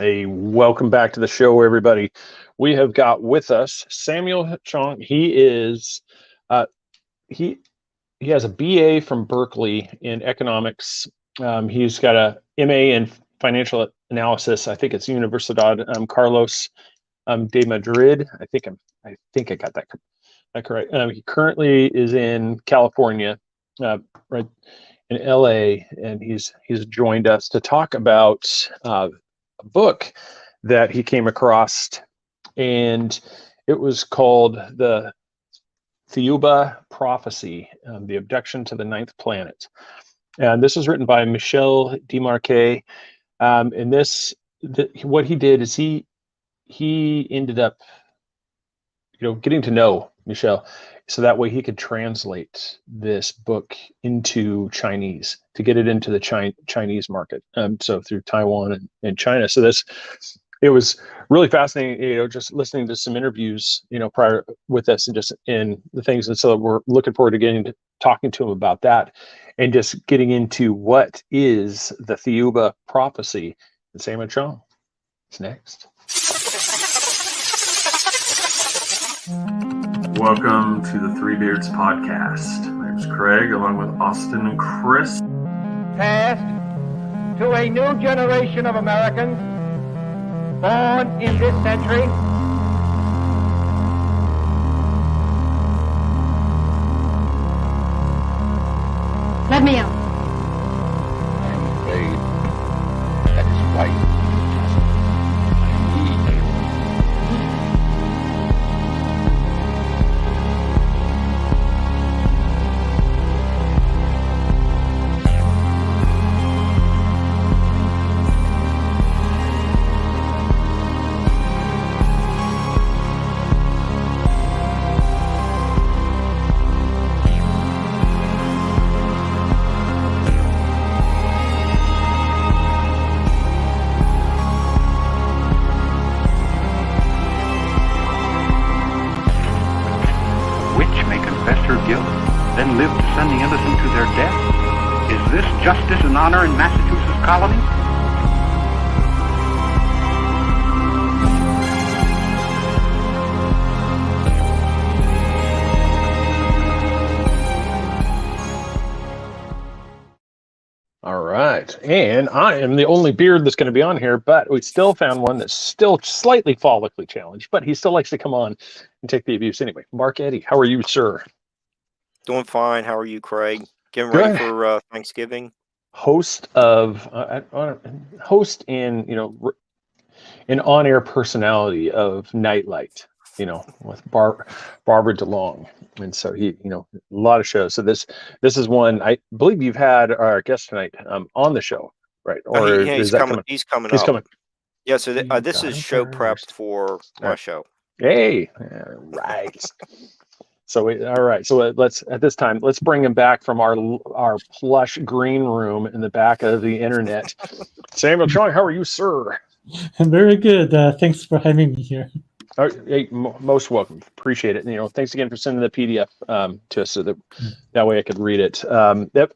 Hey, welcome back to the show, everybody. We have got with us Samuel Chong. He is he he has a BA from Berkeley in economics. He's got a MA in financial analysis. I think it's Universidad Carlos de Madrid. I think I got that correct. He currently is in California, right in LA, and he's joined us to talk about a book that he came across, and it was called the Thiaoouba Prophecy, The Abduction to the Ninth Planet. And this was written by Michel Demarque. And what he did is he ended up, getting to know Michel, so that way he could translate this book into Chinese to get it into the Chinese market. So through Taiwan and China. So it was really fascinating, just listening to some interviews, prior with this and just in the things. And so we're looking forward to talking to him about that and just getting into what is the Thiaoouba Prophecy. And Samuel Chong is next. Welcome to the Three Beards podcast. My name is Craig, along with Austin and Chris. Passed to a new generation of Americans born in this century. Let me out. I'm afraid that is right. Then live to send the innocent to their death? Is this justice and honor in Massachusetts colony? All right. And I am the only beard that's going to be on here, but we still found one that's still slightly follically challenged, but he still likes to come on and take the abuse anyway. Mark Eddy, how are you, sir? Doing fine. How are you, Craig? Getting Good. ready for Thanksgiving? Host and an on-air personality of Nightlight, with Barbara DeLong, and so he, a lot of shows. So this is one I believe you've had our guest tonight on the show, right? Or he's coming. He's coming. He's coming. Yeah. So this is show prep for my show. Hey, right. So all right. So let's bring him back from our plush green room in the back of the internet. Samuel Chong, how are you, sir? I'm very good. Thanks for having me here. Hey, most welcome. Appreciate it. And, thanks again for sending the PDF to us so that way I could read it. I'm not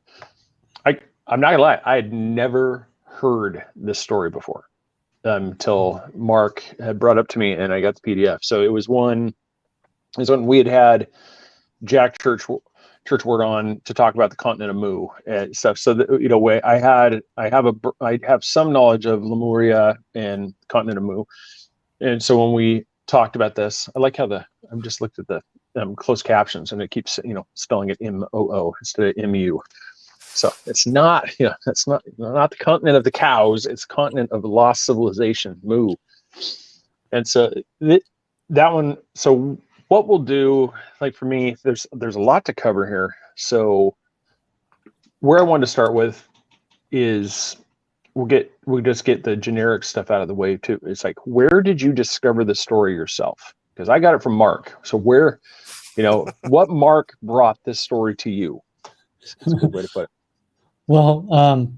gonna lie, I had never heard this story before until Mark had brought up to me and I got the PDF. So it was one we had Jack Churchward on to talk about the continent of Mu and stuff. So I have some knowledge of Lemuria and the continent of Mu, and so when we talked about this, I like how I've just looked at the closed captions and it keeps spelling it MOO instead of MU. So it's not that's not the continent of the cows. It's the continent of lost civilization, Mu. And so that one. So what we'll do, like for me, there's a lot to cover here. So where I wanted to start with is we'll just get the generic stuff out of the way too. It's like, where did you discover the story yourself? Because I got it from Mark. So where, what Mark brought this story to you? That's a good way to put it. Well,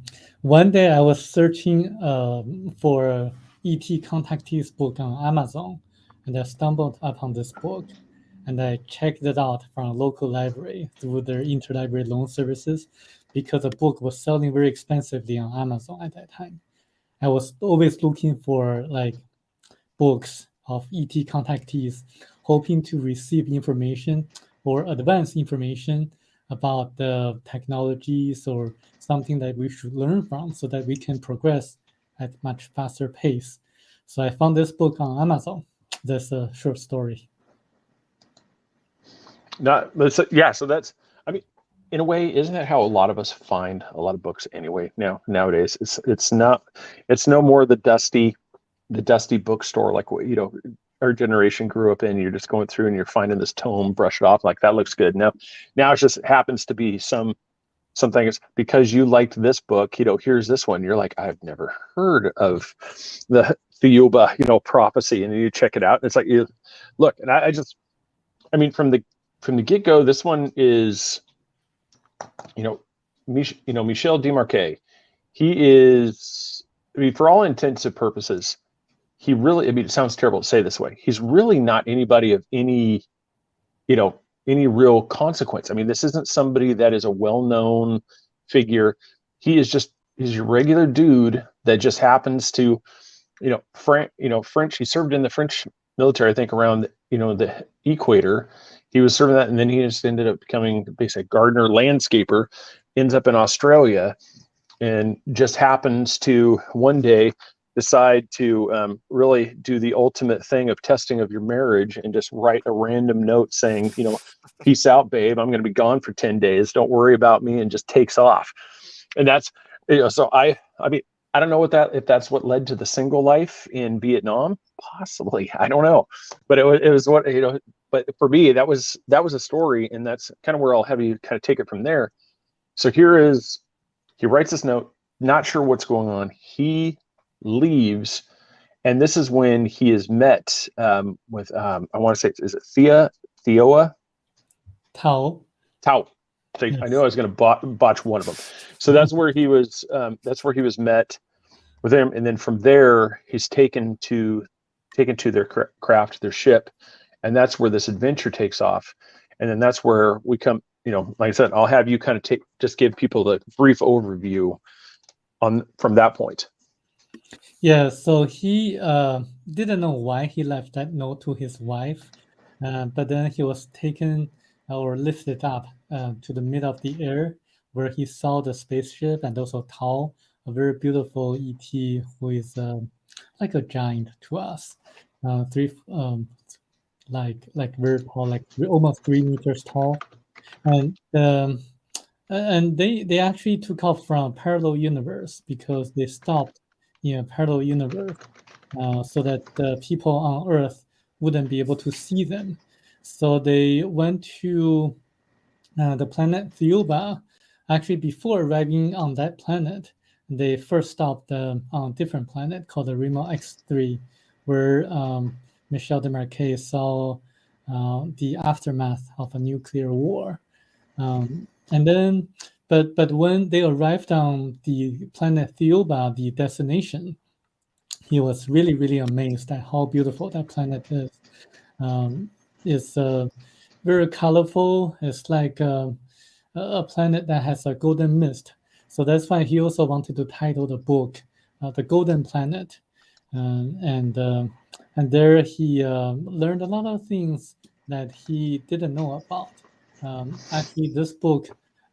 one day I was searching for E.T. Contactee's book on Amazon, and I stumbled upon this book, and I checked it out from a local library through their interlibrary loan services, because the book was selling very expensively on Amazon at that time. I was always looking for like books of ET contactees, hoping to receive information or advanced information about the technologies or something that we should learn from so that we can progress at much faster pace. So I found this book on Amazon. That's a short story. So that's, I mean, in a way, isn't that how a lot of us find a lot of books anyway nowadays? It's no more the dusty bookstore like what our generation grew up in. You're just going through and you're finding this tome, brush it off, like that looks good. Now it just happens to be something. It's because you liked this book, here's this one. You're like, I've never heard of the Thiaoouba, prophecy, and you check it out. And it's like, you look, and I mean, from the get-go, this one is, Michel Demarque. He is, I mean, for all intents and purposes, he really, I mean, it sounds terrible to say this way, he's really not anybody of any real consequence. I mean, this isn't somebody that is a well-known figure. He's your regular dude that just happens to, French. He served in the French military, I think, around, the equator. He was serving that, and then he just ended up becoming basically a gardener landscaper, ends up in Australia, and just happens to one day decide to really do the ultimate thing of testing of your marriage and just write a random note saying, peace out, babe. I'm going to be gone for 10 days. Don't worry about me, and just takes off. And that's, so I mean, I don't know if that's what led to the single life in Vietnam, possibly. I don't know, but it was what, but for me, that was a story, and that's kind of where I'll have you kind of take it from there. So he writes this note, not sure what's going on. He leaves, and this is when he is met with I want to say, is it Thiaoouba? Tao. So yes. I knew I was going to botch one of them. So that's where he was. That's where he was met with him, and then from there he's taken to their craft, their ship, and that's where this adventure takes off. And then that's where we come. Like I said, I'll have you kind of just give people the brief overview from that point. Yeah, so he didn't know why he left that note to his wife, but then he was taken or lifted up to the middle of the air, where he saw the spaceship and also Tao, a very beautiful ET who is like a giant to us, like very tall, like almost 3 meters tall, and they actually took off from a parallel universe because they stopped in a parallel universe so that the people on Earth wouldn't be able to see them. So they went to the planet Thiaoouba. Actually, before arriving on that planet, they first stopped on a different planet called the Remo X3, where Michel Demarque saw the aftermath of a nuclear war. And then, but when they arrived on the planet Thiaoouba, the destination, he was really, really amazed at how beautiful that planet is. It's very colorful. It's like a planet that has a golden mist. So that's why he also wanted to title the book "The Golden Planet," and there he learned a lot of things that he didn't know about. Actually, this book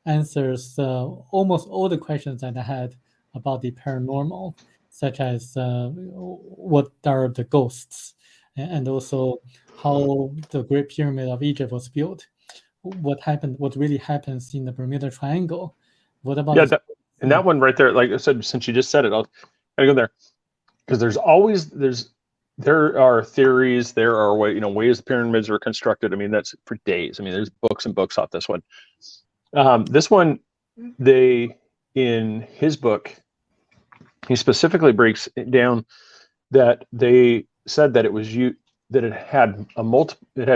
answers almost all the questions that I had about the paranormal, such as what are the ghosts, and also how the Great Pyramid of Egypt was built, what really happens in the Bermuda Triangle. What about that one right there? Like I said, since you just said it, I'll go there, because there are theories, there are ways the pyramids were constructed. I mean, that's for days. I mean, there's books and books off this one. This one, in his book, he specifically breaks it down that they said that it had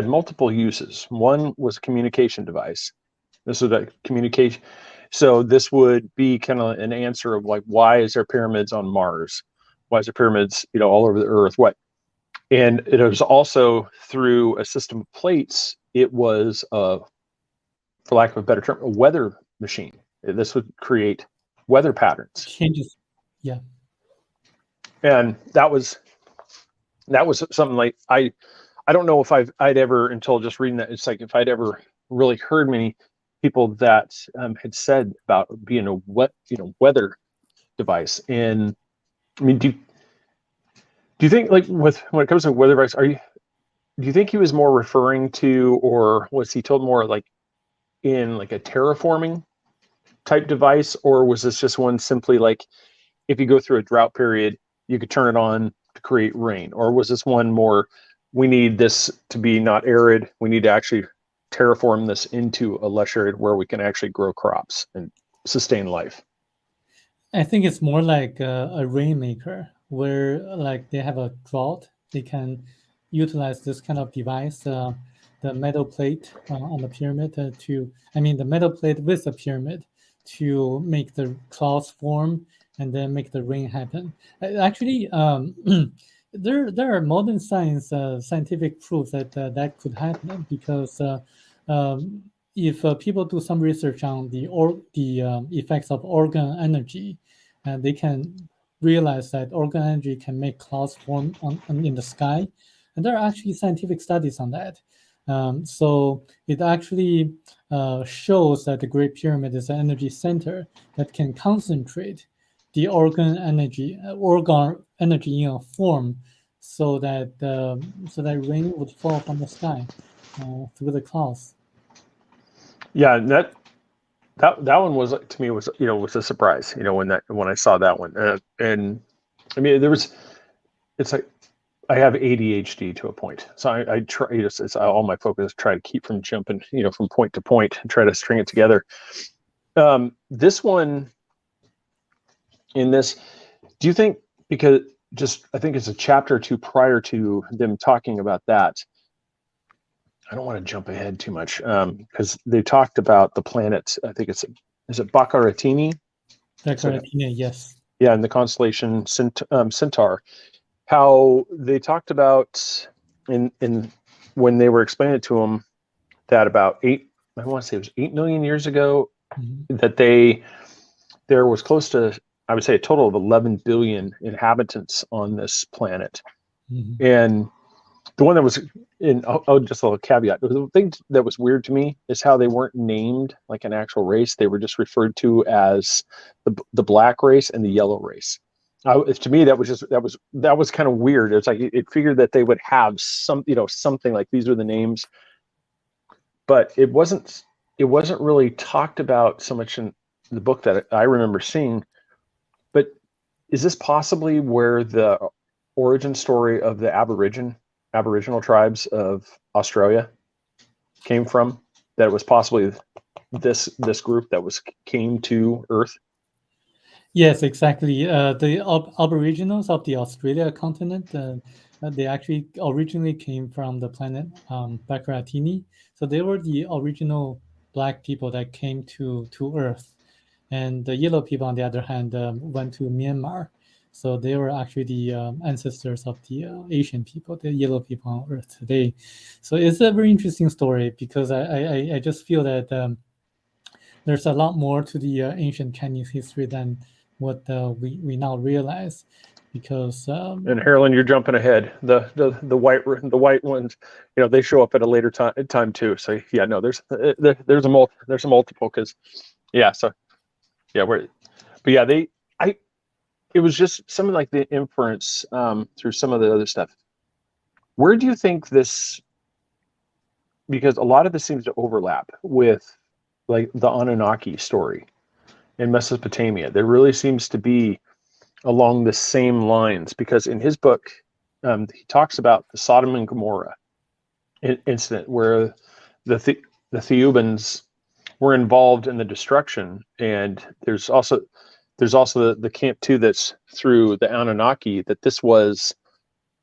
multiple uses. One was a communication device. This was that communication. So this would be kind of an answer of like, why is there pyramids on Mars? Why is there pyramids, all over the Earth? What? And it was also through a system of plates. It was, for lack of a better term, a weather machine. This would create weather patterns. Changes, yeah. And that was something like I don't know if I'd ever, until just reading that, it's like if I'd ever really heard many people that had said about being a weather device. And I mean, do you think, like, when it comes to weather device, do you think he was more referring to, or was he told more like in like a terraforming type device, or was this just one simply like if you go through a drought period, you could turn it on to create rain? Or was this one more, we need this to be not arid, we need to actually terraform this into a lush area where we can actually grow crops and sustain life? I think it's more like a rainmaker, where like they have a drought, they can utilize this kind of device, the metal plate on the pyramid the metal plate with the pyramid to make the clouds form and then make the rain happen. Actually, there are modern scientific proof that that could happen, because if people do some research on the effects of organ energy, they can realize that organ energy can make clouds form in the sky, and there are actually scientific studies on that. So it actually shows that the Great Pyramid is an energy center that can concentrate the organ energy in a form so that rain would fall from the sky through the clouds. Yeah, and that one was, to me, was a surprise. When I saw that one, and I mean, it's like I have ADHD to a point, so I try. It's all my focus. Try to keep from jumping, from point to point, and try to string it together. This one, in this, do you think, because I think it's a chapter or two prior to them talking about that. I don't want to jump ahead too much, because they talked about the planet. I think is it Baccaratini? Baccaratini, yes. Yeah, in the constellation Centaur. How they talked about in when they were explaining it to him that about I want to say it was 8 million years ago, that there was close to, I would say, a total of 11 billion inhabitants on this planet. And the one that was just a little caveat, the thing that was weird to me is how they weren't named like an actual race. They were just referred to as the black race and the yellow race. To me, that was kind of weird. It's like it figured that they would have something like these are the names, but it wasn't really talked about so much in the book that I remember seeing. But is this possibly where the origin story of the Aboriginal tribes of Australia came from? That it was possibly this group that came to Earth? Yes, exactly. The Aboriginals of the Australia continent, they actually originally came from the planet Baccaratini. So they were the original black people that came to Earth. And the yellow people, on the other hand, went to Myanmar. So they were actually the ancestors of the Asian people, the yellow people on Earth today. So it's a very interesting story, because I just feel that there's a lot more to the ancient Chinese history than what we now realize, because and Harlan, you're jumping ahead. The white ones, they show up at a later time too. So yeah, no, there's a multiple, because it was just something like the inference through some of the other stuff. Where do you think this? Because a lot of this seems to overlap with like the Anunnaki story in Mesopotamia. There really seems to be along the same lines, because in his book, he talks about the Sodom and Gomorrah incident, where the Thiaoubans were involved in the destruction, and there's also the camp too that's through the Anunnaki, that this was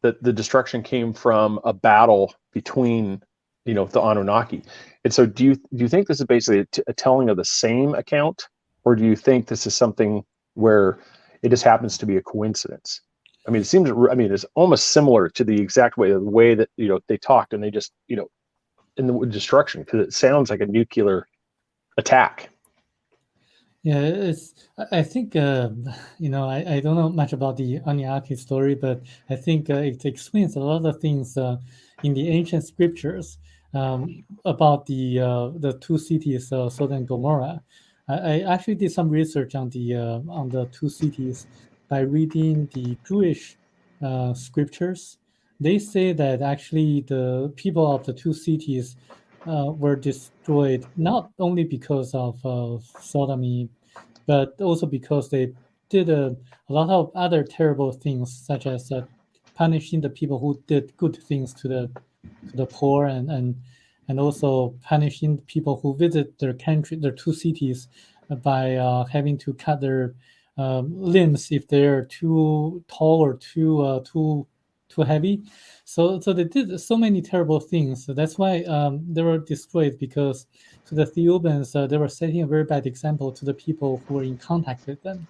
that the destruction came from a battle between the Anunnaki. And so do you think this is basically a telling of the same account, or do you think this is something where it just happens to be a coincidence? I mean, it's almost similar to the exact way that they talked, and they just in the destruction, because it sounds like a nuclear attack. Yeah, I think I don't know much about the Anunnaki story, but I think it explains a lot of things in the ancient scriptures about the two cities, Sodom and Gomorrah. I actually did some research on the two cities by reading the Jewish scriptures. They say that actually the people of the two cities were destroyed not only because of sodomy, but also because they did a lot of other terrible things, such as punishing the people who did good things to the poor, and also punishing people who visit their country, their two cities, by having to cut their limbs if they're too tall or too heavy. So they did so many terrible things. So that's why they were destroyed, because to the Theobans, they were setting a very bad example to the people who were in contact with them.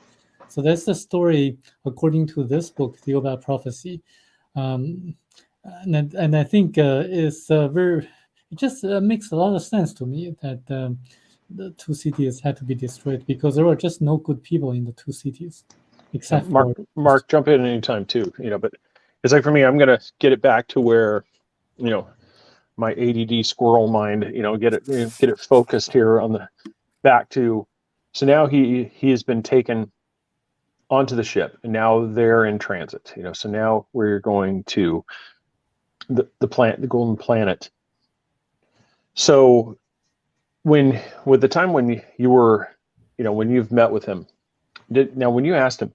So that's the story according to this book, Thiaoouba Prophecy. And I think it's it just makes a lot of sense to me that the two cities had to be destroyed, because there were just no good people in the two cities, except Mark, jump in anytime too. But it's like for me, I'm gonna get it back to where, my ADD squirrel mind, get it focused here on the back to. So now he has been taken onto the ship, and now they're in transit. So now we're going to the planet, the Golden Planet. So when you were, when you've met with him, when you asked him,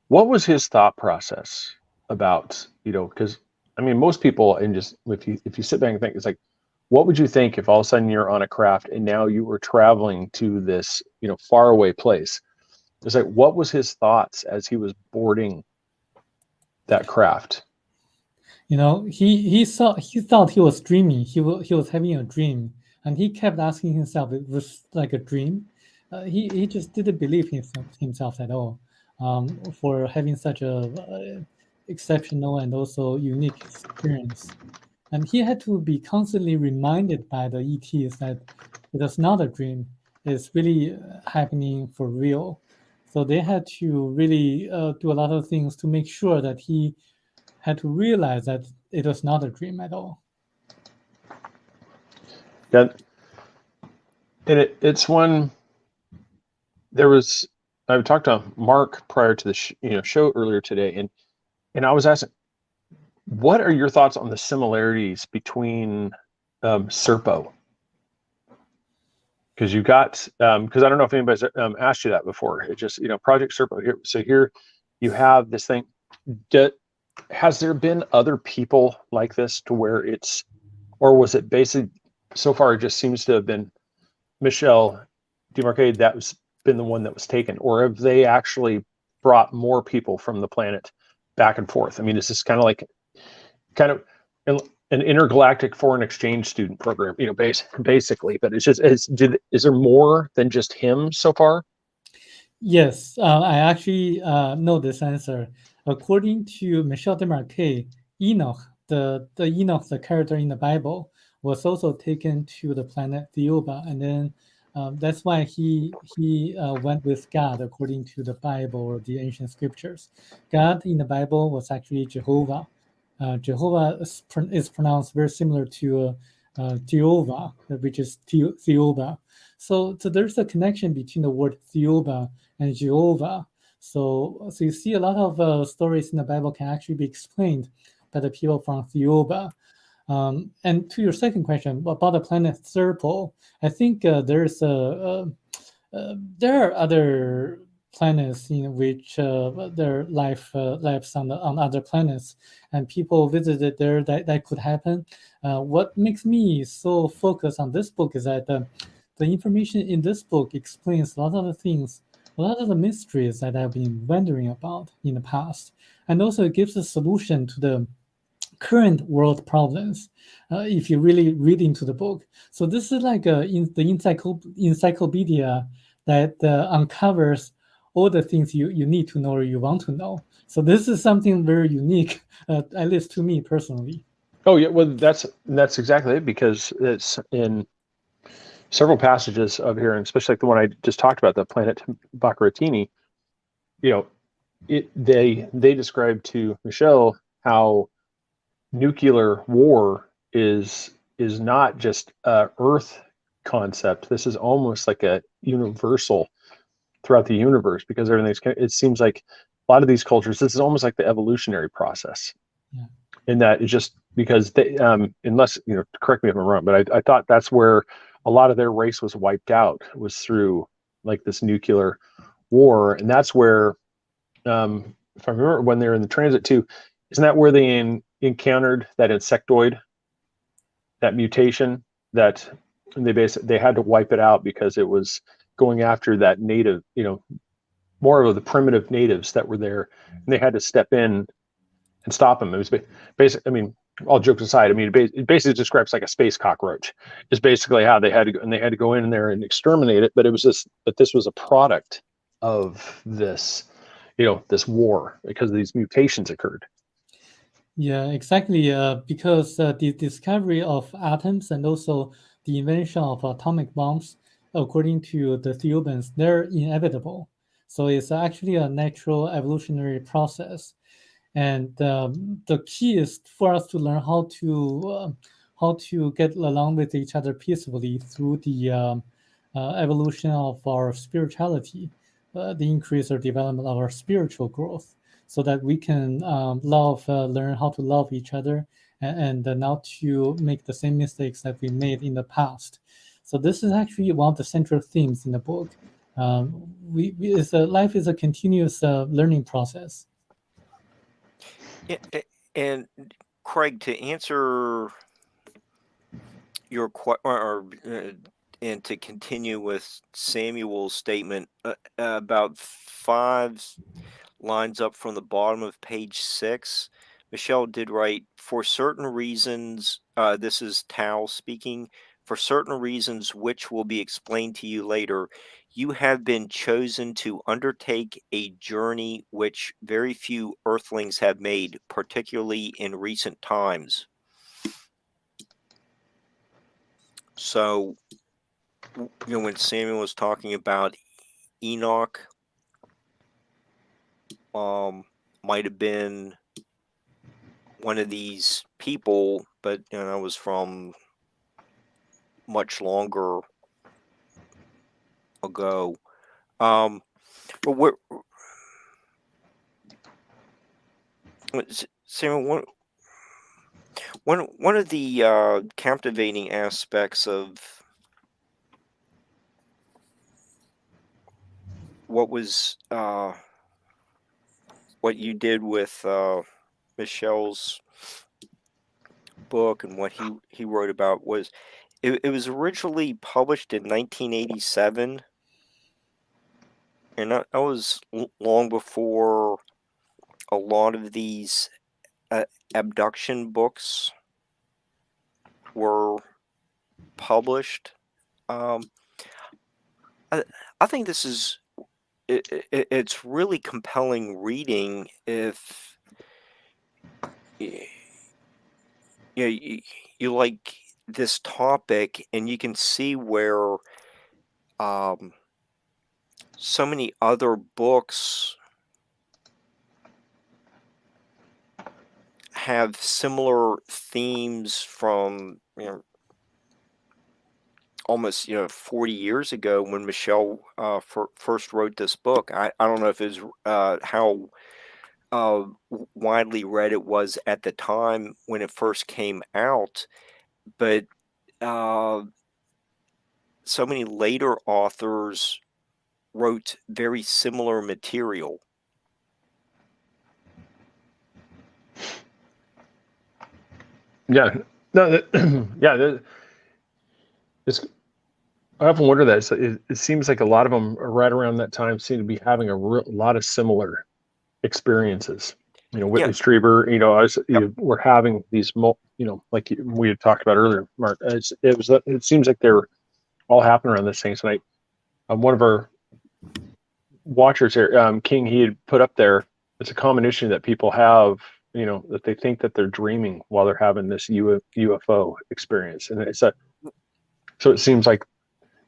what was his thought process about, because most people, and just if you sit back and think, it's like, what would you think if all of a sudden you're on a craft and now you were traveling to this, faraway place? It's like, what was his thoughts as he was boarding that craft? He thought he was dreaming. He was having a dream, and he kept asking himself, it was like a dream. He just didn't believe himself at all, for having such a exceptional and also unique experience. And he had to be constantly reminded by the ETs that it was not a dream. It's really happening for real. So they had to really do a lot of things to make sure that he had to realize that it was not a dream at all. That, and it's one. I talked to Mark prior to the show earlier today, and I was asking, what are your thoughts on the similarities between Serpo? Because you got, because I don't know if anybody's asked you that before. It just, Project Serpo here. So here you have this thing. Has there been other people like this to where or was it basically, so far it just seems to have been Michel Demarque that was been the one that was taken, or have they actually brought more people from the planet back and forth? Is this kind of an intergalactic foreign exchange student program, basically, but is there more than just him so far? Yes, I actually know this answer. According to Michel Demarque, Enoch, the Enoch, the character in the Bible, was also taken to the planet Thiaoouba, and then that's why he went with God according to the Bible or the ancient scriptures. God in the Bible was actually Jehovah. Jehovah is pronounced very similar to Thiaoouba, which is Thiaoouba. So there's a connection between the word Thiaoouba and Jehovah. So you see a lot of stories in the Bible can actually be explained by the people from Thiaoouba. And to your second question about the planet Serpo, I think there are other planets in which there are lives on other planets, and people visited there. That could happen. What makes me so focused on this book is that the information in this book explains a lot of the things, a lot of the mysteries that I've been wondering about in the past, and also it gives a solution to the current world problems if you really read into the book. So this is like the encyclopedia that uncovers all the things you need to know or you want to know. So this is something very unique, at least to me personally. Oh yeah, well that's exactly it, because it's in, several passages of here, and especially like the one I just talked about, the planet Baccaratini, you know, they describe to Michelle how nuclear war is not just a Earth concept. This is almost like a universal throughout the universe, because it seems like a lot of these cultures, this is almost like the evolutionary process. Yeah. In that it's just because they, unless, correct me if I'm wrong, but I thought that's where a lot of their race was wiped out, was through like this nuclear war. And that's where, if I remember when they were in the transit too, isn't that where they encountered that insectoid, that mutation that they had to wipe it out because it was going after that native, more of the primitive natives that were there, and they had to step in and stop them. It was basically, I mean, all jokes aside, I mean, it basically describes like a space cockroach. Is basically how they had to go, and they had to go in there and exterminate it. But this was a product of this, this war, because these mutations occurred. Yeah, exactly. Because the discovery of atoms and also the invention of atomic bombs, according to the Thiaoubans, they're inevitable. So it's actually a natural evolutionary process. And the key is for us to learn how to get along with each other peacefully through the evolution of our spirituality, the increase or development of our spiritual growth, so that we can learn how to love each other, and not to make the same mistakes that we made in the past. So this is actually one of the central themes in the book. Life is a continuous learning process. Yeah, and Craig, to answer your and to continue with Samuel's statement, about 5 lines up from the bottom of page 6, Michelle did write, for certain reasons, this is Tao speaking, for certain reasons which will be explained to you later, you have been chosen to undertake a journey which very few earthlings have made, particularly in recent times. So, when Samuel was talking about Enoch, might have been one of these people, but it was from much longer ago. But Samuel, one of the captivating aspects of what you did with Michelle's book and what he wrote about was it was originally published in 1987, and that was long before a lot of these abduction books were published. I think this is it's really compelling reading if you like this topic, and you can see where so many other books have similar themes from almost 40 years ago when Michelle first wrote this book. I don't know if it was how widely read it was at the time when it first came out, but so many later authors wrote very similar material. Yeah, no, yeah. I often wonder that it seems like a lot of them right around that time seem to be having a lot of similar experiences. Whitley Strieber. We're having these, like we had talked about earlier, Mark. It seems like they're all happening around the same night. One of our watchers here, King, he had put up there. It's a common issue that people have, that they think that they're dreaming while they're having this UFO experience, and so it seems like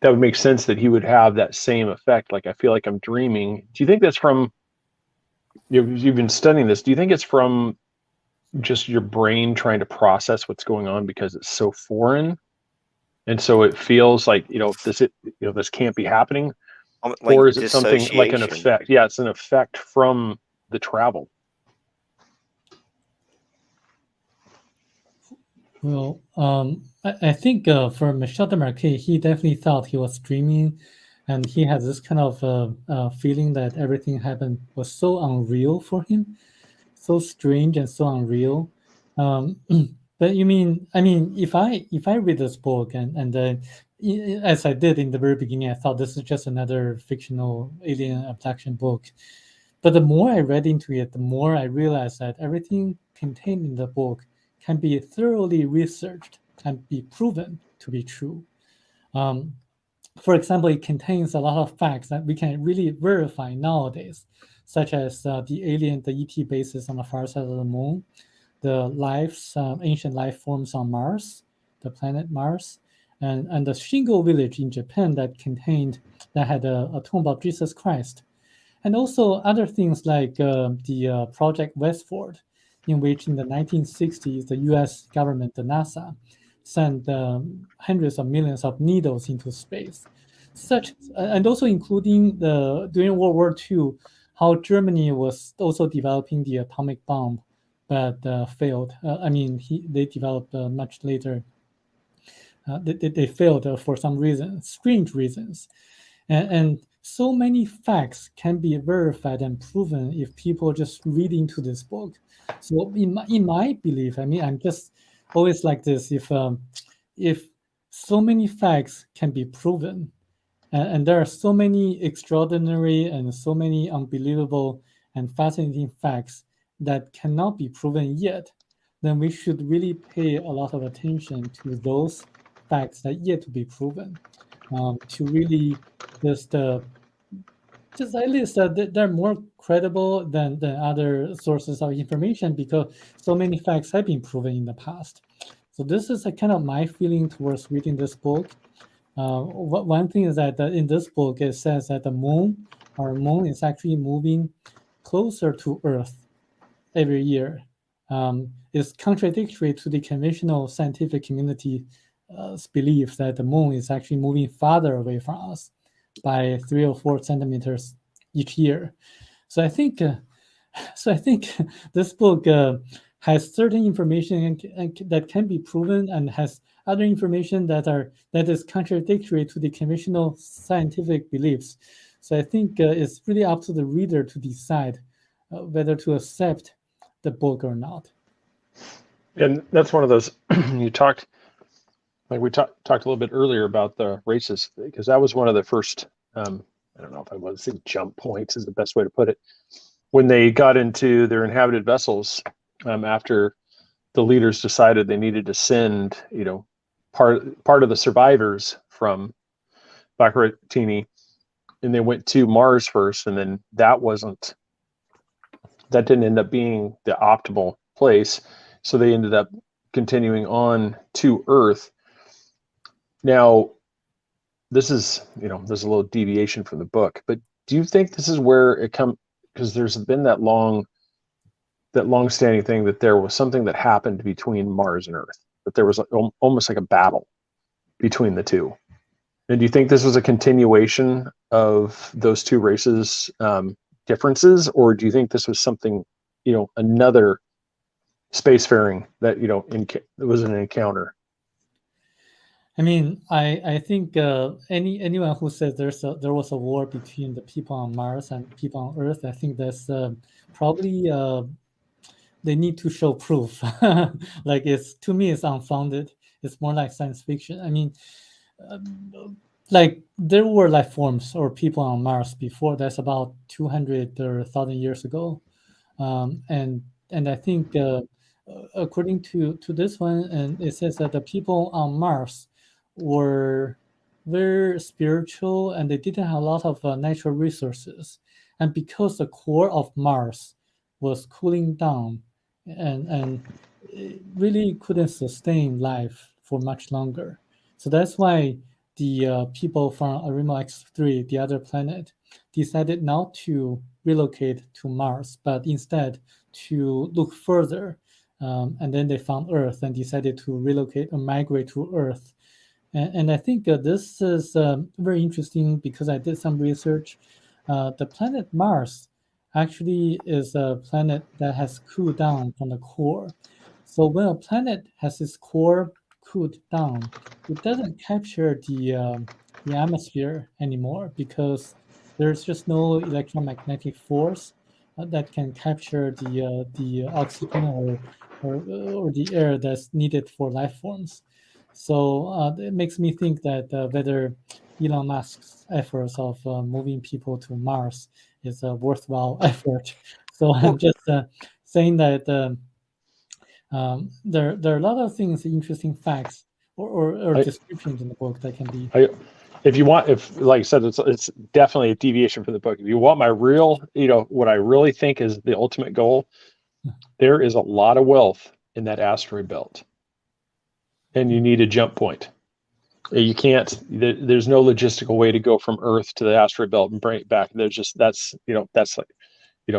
that would make sense that he would have that same effect. Like, I feel like I'm dreaming. Do you think that's from, you've been studying this, do you think it's from just your brain trying to process what's going on because it's so foreign? And so it feels like, this can't be happening. Like Or is it something like an dissociation. effect? Yeah, it's an effect from the travel. Well, I think for Michel de Marquet, he definitely thought he was dreaming, and he has this kind of feeling that everything happened was so unreal for him, so strange and so unreal. But I mean, if I read this book and as I did in the very beginning, I thought this is just another fictional alien abduction book. But the more I read into it, the more I realized that everything contained in the book can be thoroughly researched and be proven to be true. For example, it contains a lot of facts that we can really verify nowadays, such as the ET bases on the far side of the moon, the ancient life forms on Mars, the planet Mars, and the Shingo village in Japan that had a tomb of Jesus Christ. And also other things like the Project Westford, in which in the 1960s, the US government, the NASA, sent hundreds of millions of needles into space. And also including during World War II, how Germany was also developing the atomic bomb, but failed. They developed much later. They failed for some reasons, strange reasons. And so many facts can be verified and proven if people just read into this book. So in my belief, I'm just always like this. If so many facts can be proven, and there are so many extraordinary and so many unbelievable and fascinating facts that cannot be proven yet, then we should really pay a lot of attention to those facts that yet to be proven, to really just at least they're more credible than other sources of information, because so many facts have been proven in the past. So this is a kind of my feeling towards reading this book. One thing is that in this book, it says that our moon is actually moving closer to Earth every year. It's contradictory to the conventional scientific community's belief that the moon is actually moving farther away from us by 3 or 4 centimeters each year. So I think this book has certain information that can be proven, and has other information that is contradictory to the conventional scientific beliefs. So I think it's really up to the reader to decide whether to accept the book or not. And that's one of those we talked a little bit earlier about the races, because that was one of the first, I don't know if I want to say jump points is the best way to put it, when they got into their inhabited vessels, after the leaders decided they needed to send, part of the survivors from Baccaratini, and they went to Mars first, and then that didn't end up being the optimal place, so they ended up continuing on to Earth. Now, this is there's a little deviation from the book, but do you think this is where it comes, because there's been that long-standing thing that there was something that happened between Mars and Earth, that there was almost like a battle between the two? And do you think this was a continuation of those two races' differences, or do you think this was something, another spacefaring that it was an encounter? I think anyone who says there was a war between the people on Mars and people on Earth, I think that's probably they need to show proof. Like, to me, it's unfounded. It's more like science fiction. Like, there were life forms or people on Mars before. That's about 200 or 1,000 years ago, and I think according to this one, and it says that the people on Mars were very spiritual, and they didn't have a lot of natural resources, and because the core of Mars was cooling down, and it really couldn't sustain life for much longer. So that's why the people from Arima X3, the other planet, decided not to relocate to Mars, but instead to look further. And then they found Earth and decided to relocate or migrate to Earth. And I think this is very interesting because I did some research. The planet Mars actually is a planet that has cooled down from the core. So when a planet has its core cooled down, it doesn't capture the atmosphere anymore because there's just no electromagnetic force that can capture the oxygen or the air that's needed for life forms. So it makes me think that whether Elon Musk's efforts of moving people to Mars is a worthwhile effort. So I'm just saying that there are a lot of things, interesting facts or descriptions in the book that can be. If you want, if like I said, it's definitely a deviation from the book. If you want my real, what I really think is the ultimate goal, there is a lot of wealth in that asteroid belt, and you need a jump point. You can't. There's no logistical way to go from Earth to the asteroid belt and bring it back. There's just that's like,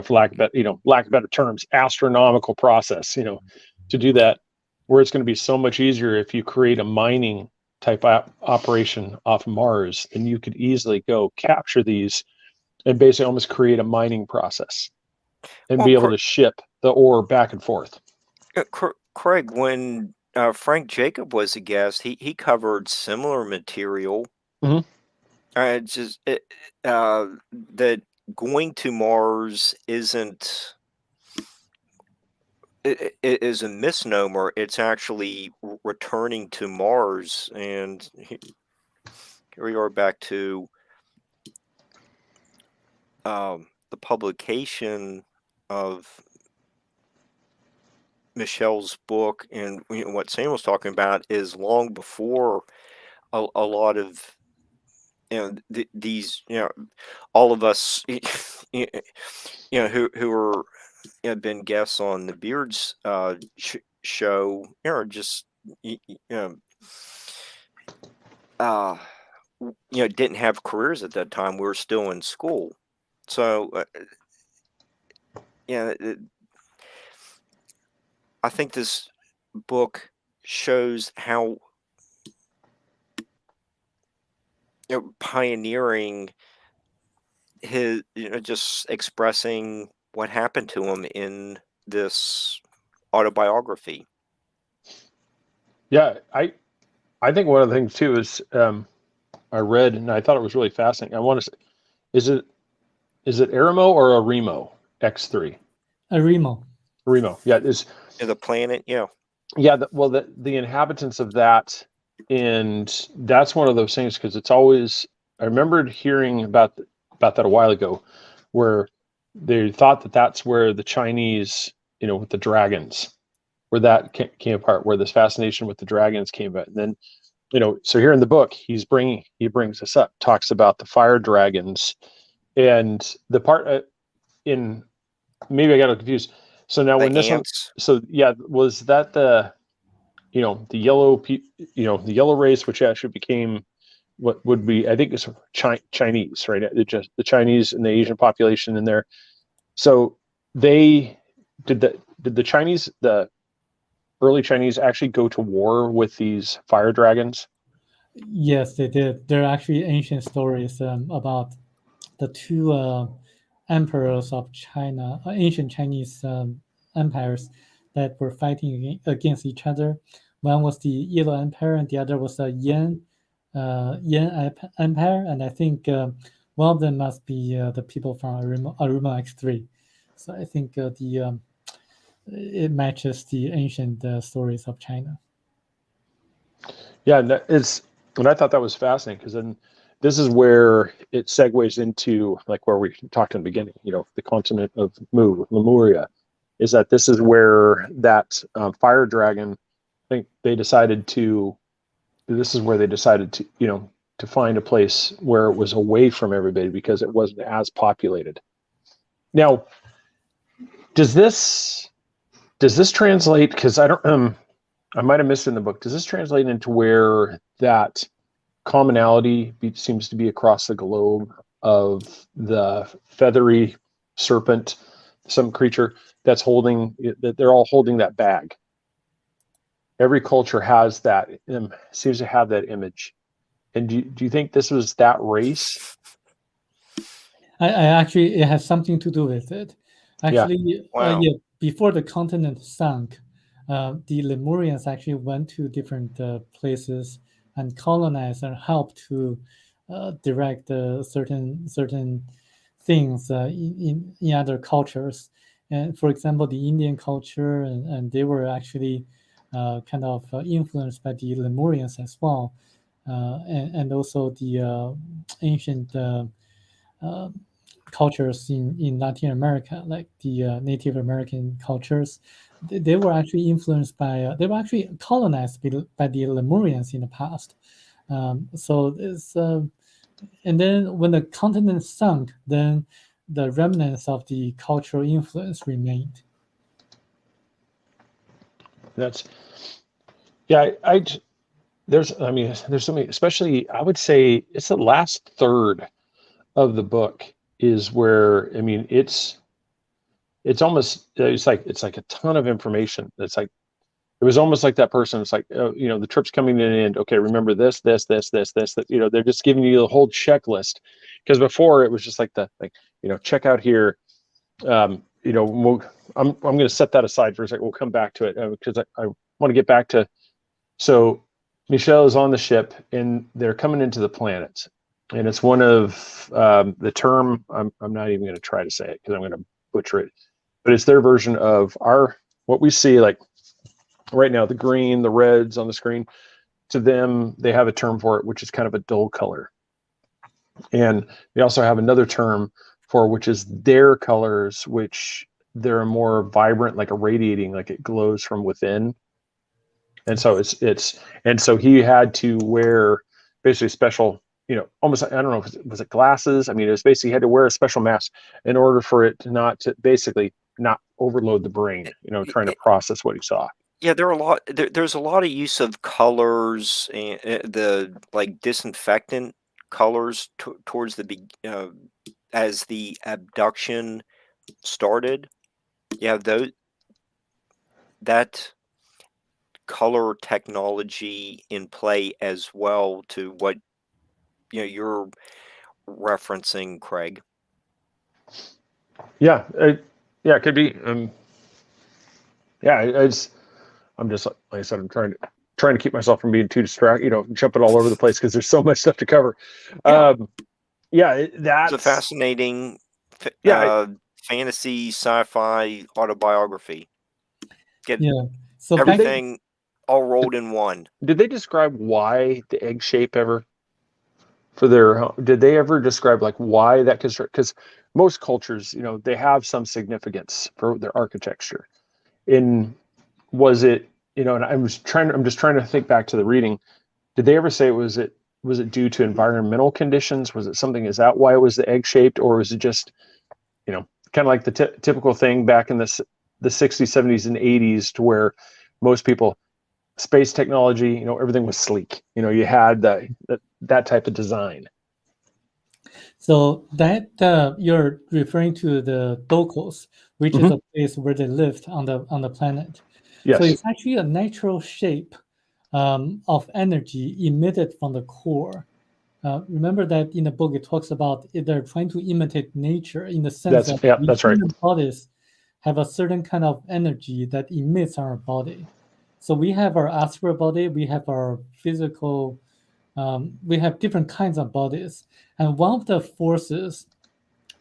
for lack of better terms, astronomical process. To do that, where it's going to be so much easier if you create a mining type operation off Mars, then you could easily go capture these and basically almost create a mining process and be able to ship the ore back and forth. Craig, when Frank Jacob was a guest, he covered similar material. Mm-hmm. That going to Mars isn't it is a misnomer. It's actually returning to Mars, and here we are back to the publication of Michelle's book, and what Sam was talking about is long before a lot of these all of us who are have been guests on the Beards show are just didn't have careers at that time. We were still in school, so I think this book shows how pioneering his, just expressing what happened to him in this autobiography. Yeah, I think one of the things too is I read and I thought it was really fascinating. I want to say, is it Arimo or Arimo X3? Arimo. Arimo, yeah, is the planet, yeah. The inhabitants of that, and that's one of those things because it's always. I remembered hearing about that a while ago, where they thought that that's where the Chinese, with the dragons, where that came apart, where this fascination with the dragons came about. And then, so here in the book, he brings this up, talks about the fire dragons, and the part in maybe I got confused. So now when this one, was that the yellow the yellow race, which actually became what would be, I think, it's Chinese, right? Just the Chinese and the Asian population in there. So they did the Chinese, the early Chinese, actually go to war with these fire dragons? Yes, they did. There are actually ancient stories about the two emperors of China, ancient Chinese empires that were fighting against each other. One was the Yellow Empire, and the other was the Yan Empire. And I think one of them must be the people from Arima X3. So I think it matches the ancient stories of China. Yeah, and I thought that was fascinating because then this is where it segues into like where we talked in the beginning. The continent of Lemuria, is that this is where that fire dragon. I think they decided to. This is where they decided to to find a place where it was away from everybody because it wasn't as populated. Now, does this translate? Because I don't. I might have missed it in the book. Does this translate into where that commonality seems to be across the globe of the feathery serpent, some creature that's holding that. They're all holding that bag. Every culture has that, seems to have that image. And do you think this was that race? I actually, it has something to do with it. Actually, Wow. yeah, before the continent sunk, the Lemurians actually went to different places and colonized and helped to direct certain things in other cultures. And for example, the Indian culture, and they were actually kind of influenced by the Lemurians as well, and also the ancient cultures in Latin America, like the Native American cultures. They were actually influenced by, they were actually colonized by the Lemurians in the past. So it's, and then when the continent sunk, then the remnants of the cultural influence remained. That's, yeah, there's so many, especially I would say it's the last third of the book is where, it's almost, it's like a ton of information. It's like, it was almost like that person. It's like, the trip's coming to an end. Okay, remember this, this, this, this, this. That, they're just giving you the whole checklist. Because before it was just like check out here. I'm going to set that aside for a second. We'll come back to it because I want to get back to. So Michelle is on the ship and they're coming into the planets, and it's one of the term. I'm not even going to try to say it because I'm going to butcher it, but it's their version of what we see like right now, the green, the reds on the screen. To them, they have a term for it, which is kind of a dull color. And they also have another term for which is their colors, which they're more vibrant, like irradiating, like it glows from within. And so and so he had to wear basically special, almost, I don't know, was it glasses? It was basically he had to wear a special mask in order for it to basically not overload the brain, trying to process what he saw. Yeah, there's a lot of use of colors and the like disinfectant colors towards the as the abduction started. Yeah, that color technology in play as well to what you're referencing, Craig. Yeah, it could be. I'm just, like I said, I'm trying to keep myself from being too distracted, jumping all over the place because there's so much stuff to cover. Yeah. That's a fascinating fantasy sci-fi autobiography. So everything all rolled in one. Did they describe why the egg shape ever for their? Did they ever describe like why that construct? Because most cultures, they have some significance for their architecture. Was it, and I'm just trying to think back to the reading. Did they ever say was it due to environmental conditions? Was it something? Is that why it was the egg shaped, or was it just, kind of like the typical thing back in the 60s, 70s, and 80s, to where most people, space technology, everything was sleek. You had that type of design. So that you're referring to the Dokos, which is a place where they lived on the planet. Yes. So it's actually a natural shape of energy emitted from the core. Remember that in the book it talks about they're trying to imitate nature in the sense that that's right. Human bodies have a certain kind of energy that emits our body. So we have our astral body, we have our physical. We have different kinds of bodies, and one of the forces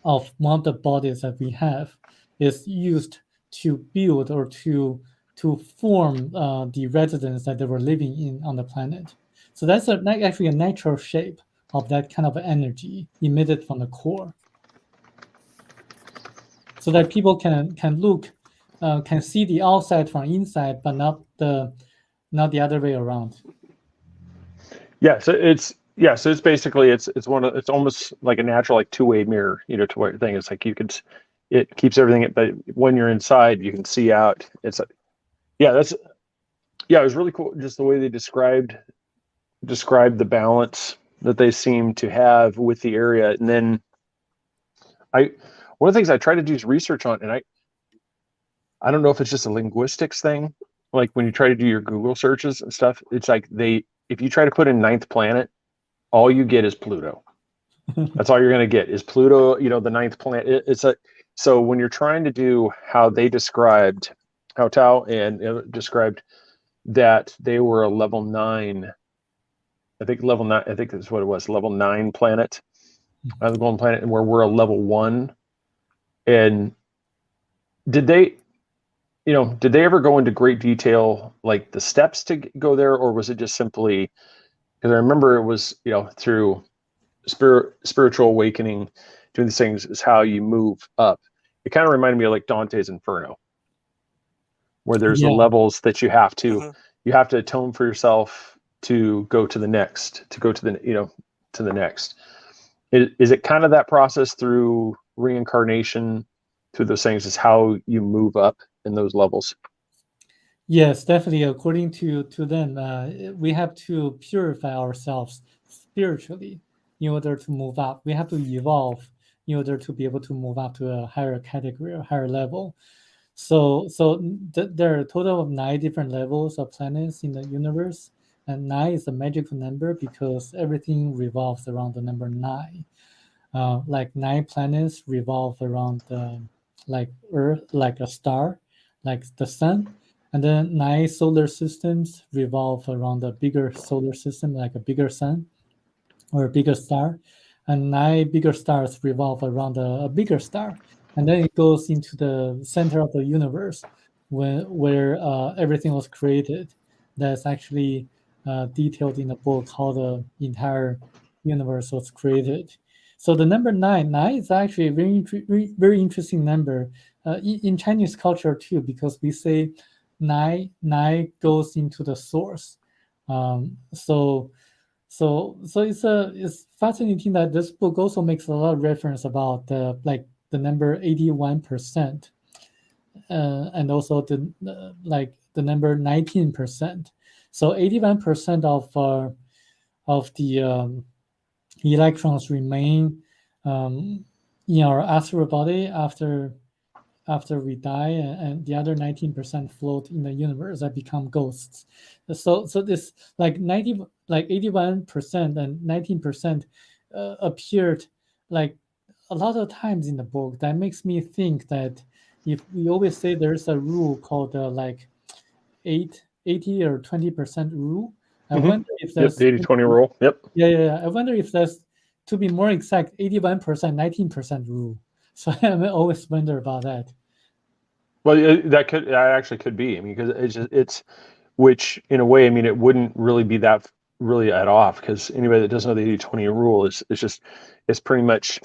of one of the bodies that we have is used to build or to form the residence that they were living in on the planet. So that's actually a natural shape of that kind of energy emitted from the core, so that people can look, can see the outside from inside, but not the other way around. Yeah, so it's basically it's almost like a natural like two-way mirror, to what thing. It's like it keeps everything, but when you're inside, you can see out. It's like, it was really cool, just the way they described described the balance that they seem to have with the area. And then one of the things I try to do is research on, and I don't know if it's just a linguistics thing. Like when you try to do your Google searches and stuff, it's like if you try to put in ninth planet, all you get is Pluto. That's all you're going to get is Pluto, the ninth planet. So when you're trying to do how Tao and described that they were a level 9, I think that's what it was, level 9 planet, the golden planet, and where we're a level 1. And did they ever go into great detail, like the steps to go there, or was it just simply, because I remember it was, through spiritual awakening, doing these things is how you move up. It kind of reminded me of like Dante's Inferno, where there's the levels that you have to atone for yourself to go to the next, to the next. Is it kind of that process through reincarnation, through those things, is how you move up in those levels? Yes, definitely. According to them, we have to purify ourselves spiritually in order to move up. We have to evolve in order to be able to move up to a higher category or higher level. So there are a total of 9 different levels of planets in the universe, and 9 is a magical number because everything revolves around the number 9. Like 9 planets revolve around like Earth, like a star, like the sun. And then 9 solar systems revolve around a bigger solar system, like a bigger sun or a bigger star. And 9 bigger stars revolve around a bigger star. And then it goes into the center of the universe where everything was created. That's actually detailed in the book how the entire universe was created. So the number 9 is actually a very interesting number in Chinese culture too, because we say 9 goes into the source. So it's fascinating that this book also makes a lot of reference about the number 81%, and also the number 19%. So 81% of the electrons remain in our astral body after we die, and the other 19% float in the universe that become ghosts. So this 81% and 19% appeared like a lot of times in the book. That makes me think that if we always say there's a rule called 80 or 20% rule, I wonder if there's the 80-20 rule. Yep. Yeah. I wonder if that's, to be more exact, 81%, 19% rule. So I always wonder about that. Well, that actually could be. I mean, because it's which in a way, I mean, it wouldn't really be that really at off, because anybody that doesn't know the 80-20 rule it's pretty much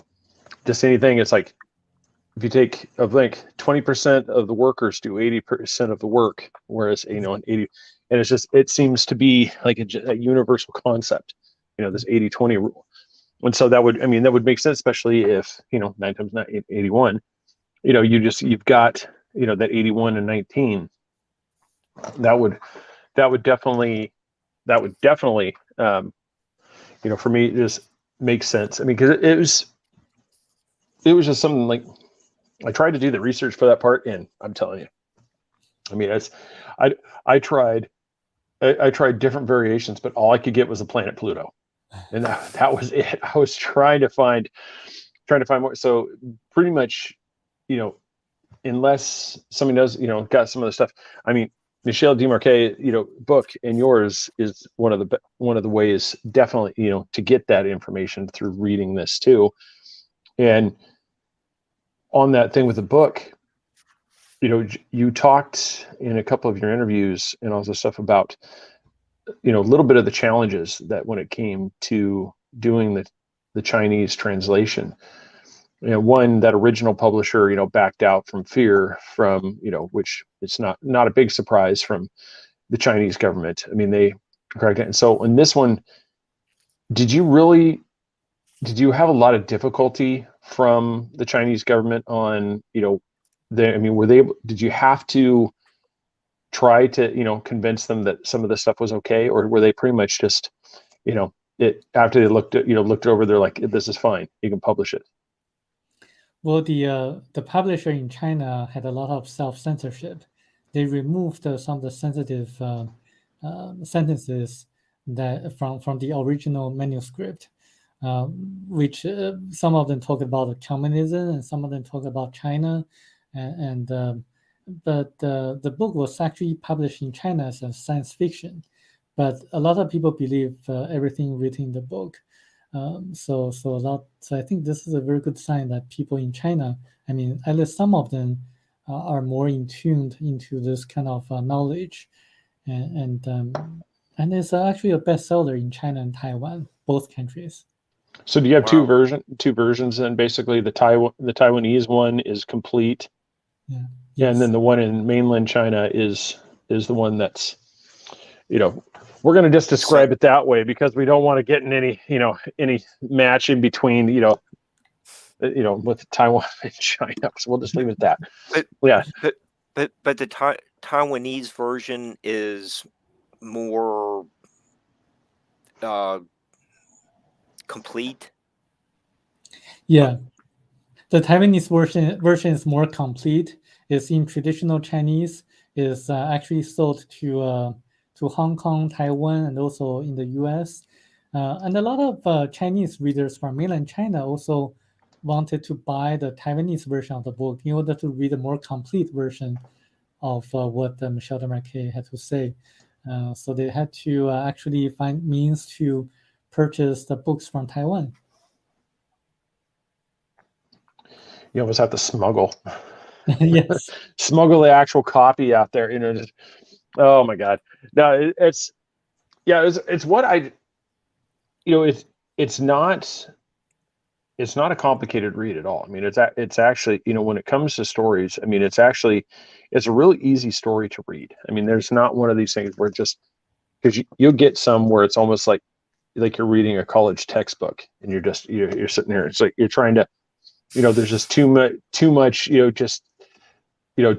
just anything. It's like if you take 20% of the workers do 80% of the work, whereas and 80, and it seems to be like a universal concept, this 80-20 rule. And so that would make sense, especially if 9 times 9, 81. You've got that 81 and 19. That would definitely for me just makes sense. I mean, because it was just something like I tried to do the research for that part, and I'm telling you, I mean, I tried different variations, but all I could get was the planet Pluto, and that was it. I was trying to find more. So pretty much, unless somebody knows, got some of the stuff. I mean, Michel Demarquet, book, and yours is one of the ways, definitely, to get that information through reading this too. And on that thing with the book, you talked in a couple of your interviews and all this stuff about, a little bit of the challenges that when it came to doing the Chinese translation. One, that original publisher, backed out from fear from, which it's not a big surprise from the Chinese government. I mean, they correct it. And so in this one, did you have a lot of difficulty from the Chinese government on, did you have to try to convince them that some of this stuff was okay, or were they pretty much just it after they looked it over, they're like, this is fine, you can publish it? Well, the publisher in China had a lot of self-censorship. They removed some of the sensitive sentences that from the original manuscript, which some of them talk about communism and some of them talk about China, but the book was actually published in China as a science fiction, but a lot of people believe everything written in the book. So I think this is a very good sign that people in China, I mean, at least some of them, are more in tuned into this kind of knowledge, and it's actually a bestseller in China and Taiwan, both countries. So do you have Wow. two versions? And basically the Taiwanese one is complete, Yeah. and then the one in mainland China is the one that's, we're going to just describe it that way because we don't want to get in any match in between, with Taiwan and China. So we'll just leave it at that. But Yeah. but the Taiwanese version is more complete. Yeah, the Taiwanese version is more complete. It's in traditional Chinese. Is actually sold to Hong Kong, Taiwan, and also in the U.S. And a lot of Chinese readers from mainland China also wanted to buy the Taiwanese version of the book in order to read a more complete version of what Michel Desmarquet had to say. So they had to actually find means to purchase the books from Taiwan. You almost have to smuggle Yes. smuggle the actual copy out there, just, oh my God. No, it's what I, it's not a complicated read at all. I mean, it's actually, when it comes to stories, I mean, it's a really easy story to read. I mean, there's not one of these things where just, because you'll get some where it's almost like you're reading a college textbook and you're sitting there. It's like you're trying to, there's just too much, just,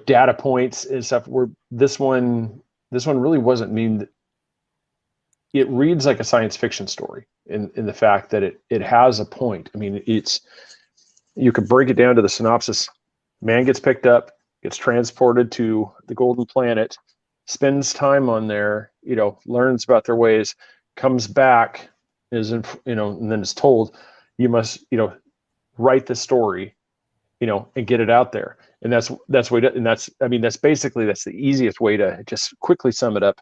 data points and stuff, where this one really wasn't mean. It reads like a science fiction story in the fact that it has a point. I mean, you could break it down to the synopsis. Man gets picked up, gets transported to the Golden Planet, spends time on there, learns about their ways, comes back, and then is told, you must, write the story, and get it out there. And that's basically the easiest way to just quickly sum it up.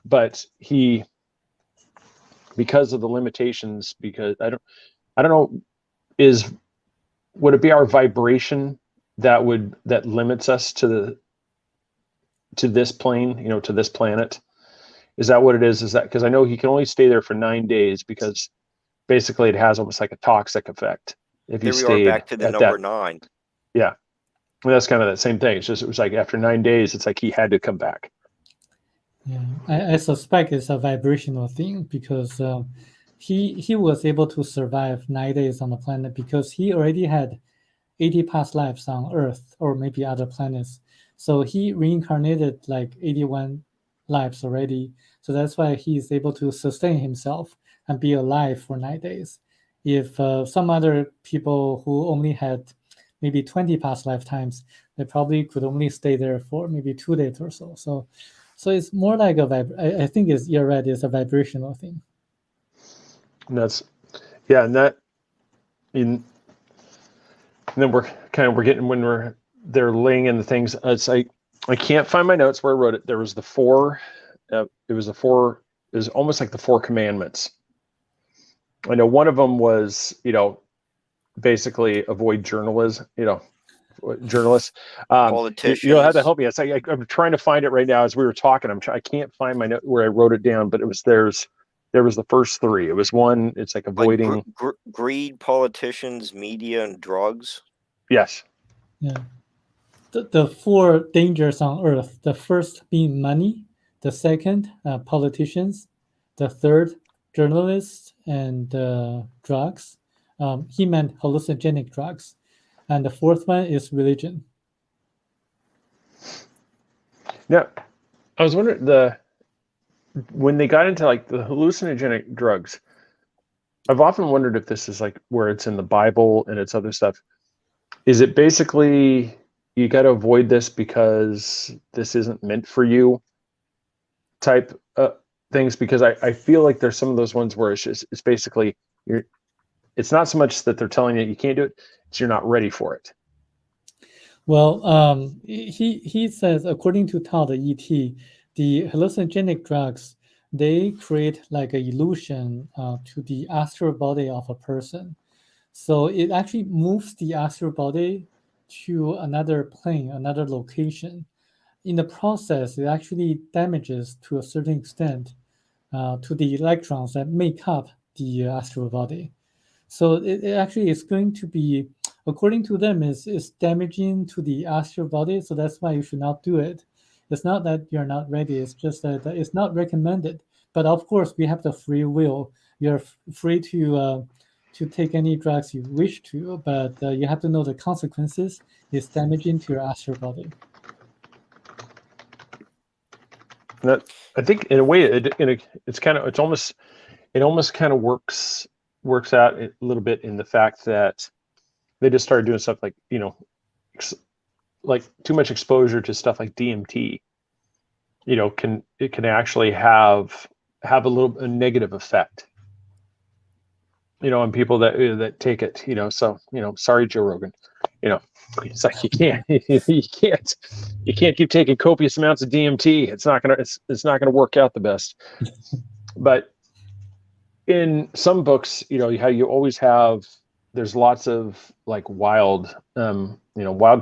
But because of the limitations, because I don't know, would it be our vibration that limits us to this plane, to this planet? Is that what it is? Is that because I know he can only stay there for 9 days, because basically it has almost like a toxic effect if you There we stayed are back to the at number that. 9. Yeah, well, that's kind of that same thing. It was like after 9 days, it's like he had to come back. Yeah, I suspect it's a vibrational thing, because he was able to survive 9 days on the planet because he already had 80 past lives on Earth or maybe other planets. So he reincarnated like 81 lives already. So that's why he's able to sustain himself and be alive for 9 days. If some other people who only had maybe 20 past lifetimes, they probably could only stay there for maybe 2 days or so. So it's more like I think you're right, it's a vibrational thing. And then we're getting, when they're laying in the things, it's like, I can't find my notes where I wrote it. There was the four, it was almost like the 4 commandments. I know one of them was, basically avoid journalists. Politicians. You'll have to help me. It's like, I'm trying to find it right now as we were talking. I can't find my note where I wrote it down, but there was the first 3. It was one, it's like avoiding greed, politicians, media, and drugs. Yes. Yeah. The 4 dangers on Earth. The first being money. The second, politicians. The third, journalists and drugs. He meant hallucinogenic drugs. And the fourth one is religion. Yeah. I was wondering when they got into like the hallucinogenic drugs, I've often wondered if this is like where it's in the Bible and it's other stuff. Is it basically you got to avoid this because this isn't meant for you type things? Because I feel like there's some of those ones where it's basically it's not so much that they're telling you can't do it, it's you're not ready for it. Well, he says, according to Tao the ET, the hallucinogenic drugs, they create like an illusion to the astral body of a person. So it actually moves the astral body to another plane, another location. In the process, it actually damages to a certain extent to the electrons that make up the astral body. So it actually is going to be, according to them, is damaging to the astral body. So that's why you should not do it. It's not that you're not ready. It's just that it's not recommended. But of course, we have the free will. You're free to take any drugs you wish to, but you have to know the consequences. It's damaging to your astral body. That I think in a way it almost kind of works out a little bit in the fact that they just started doing stuff like like too much exposure to stuff like DMT can actually have a negative effect on people that take it. So sorry, Joe Rogan. It's like you can't keep taking copious amounts of DMT. It's not gonna work out the best. But in some books, how you always have, there's lots of like wild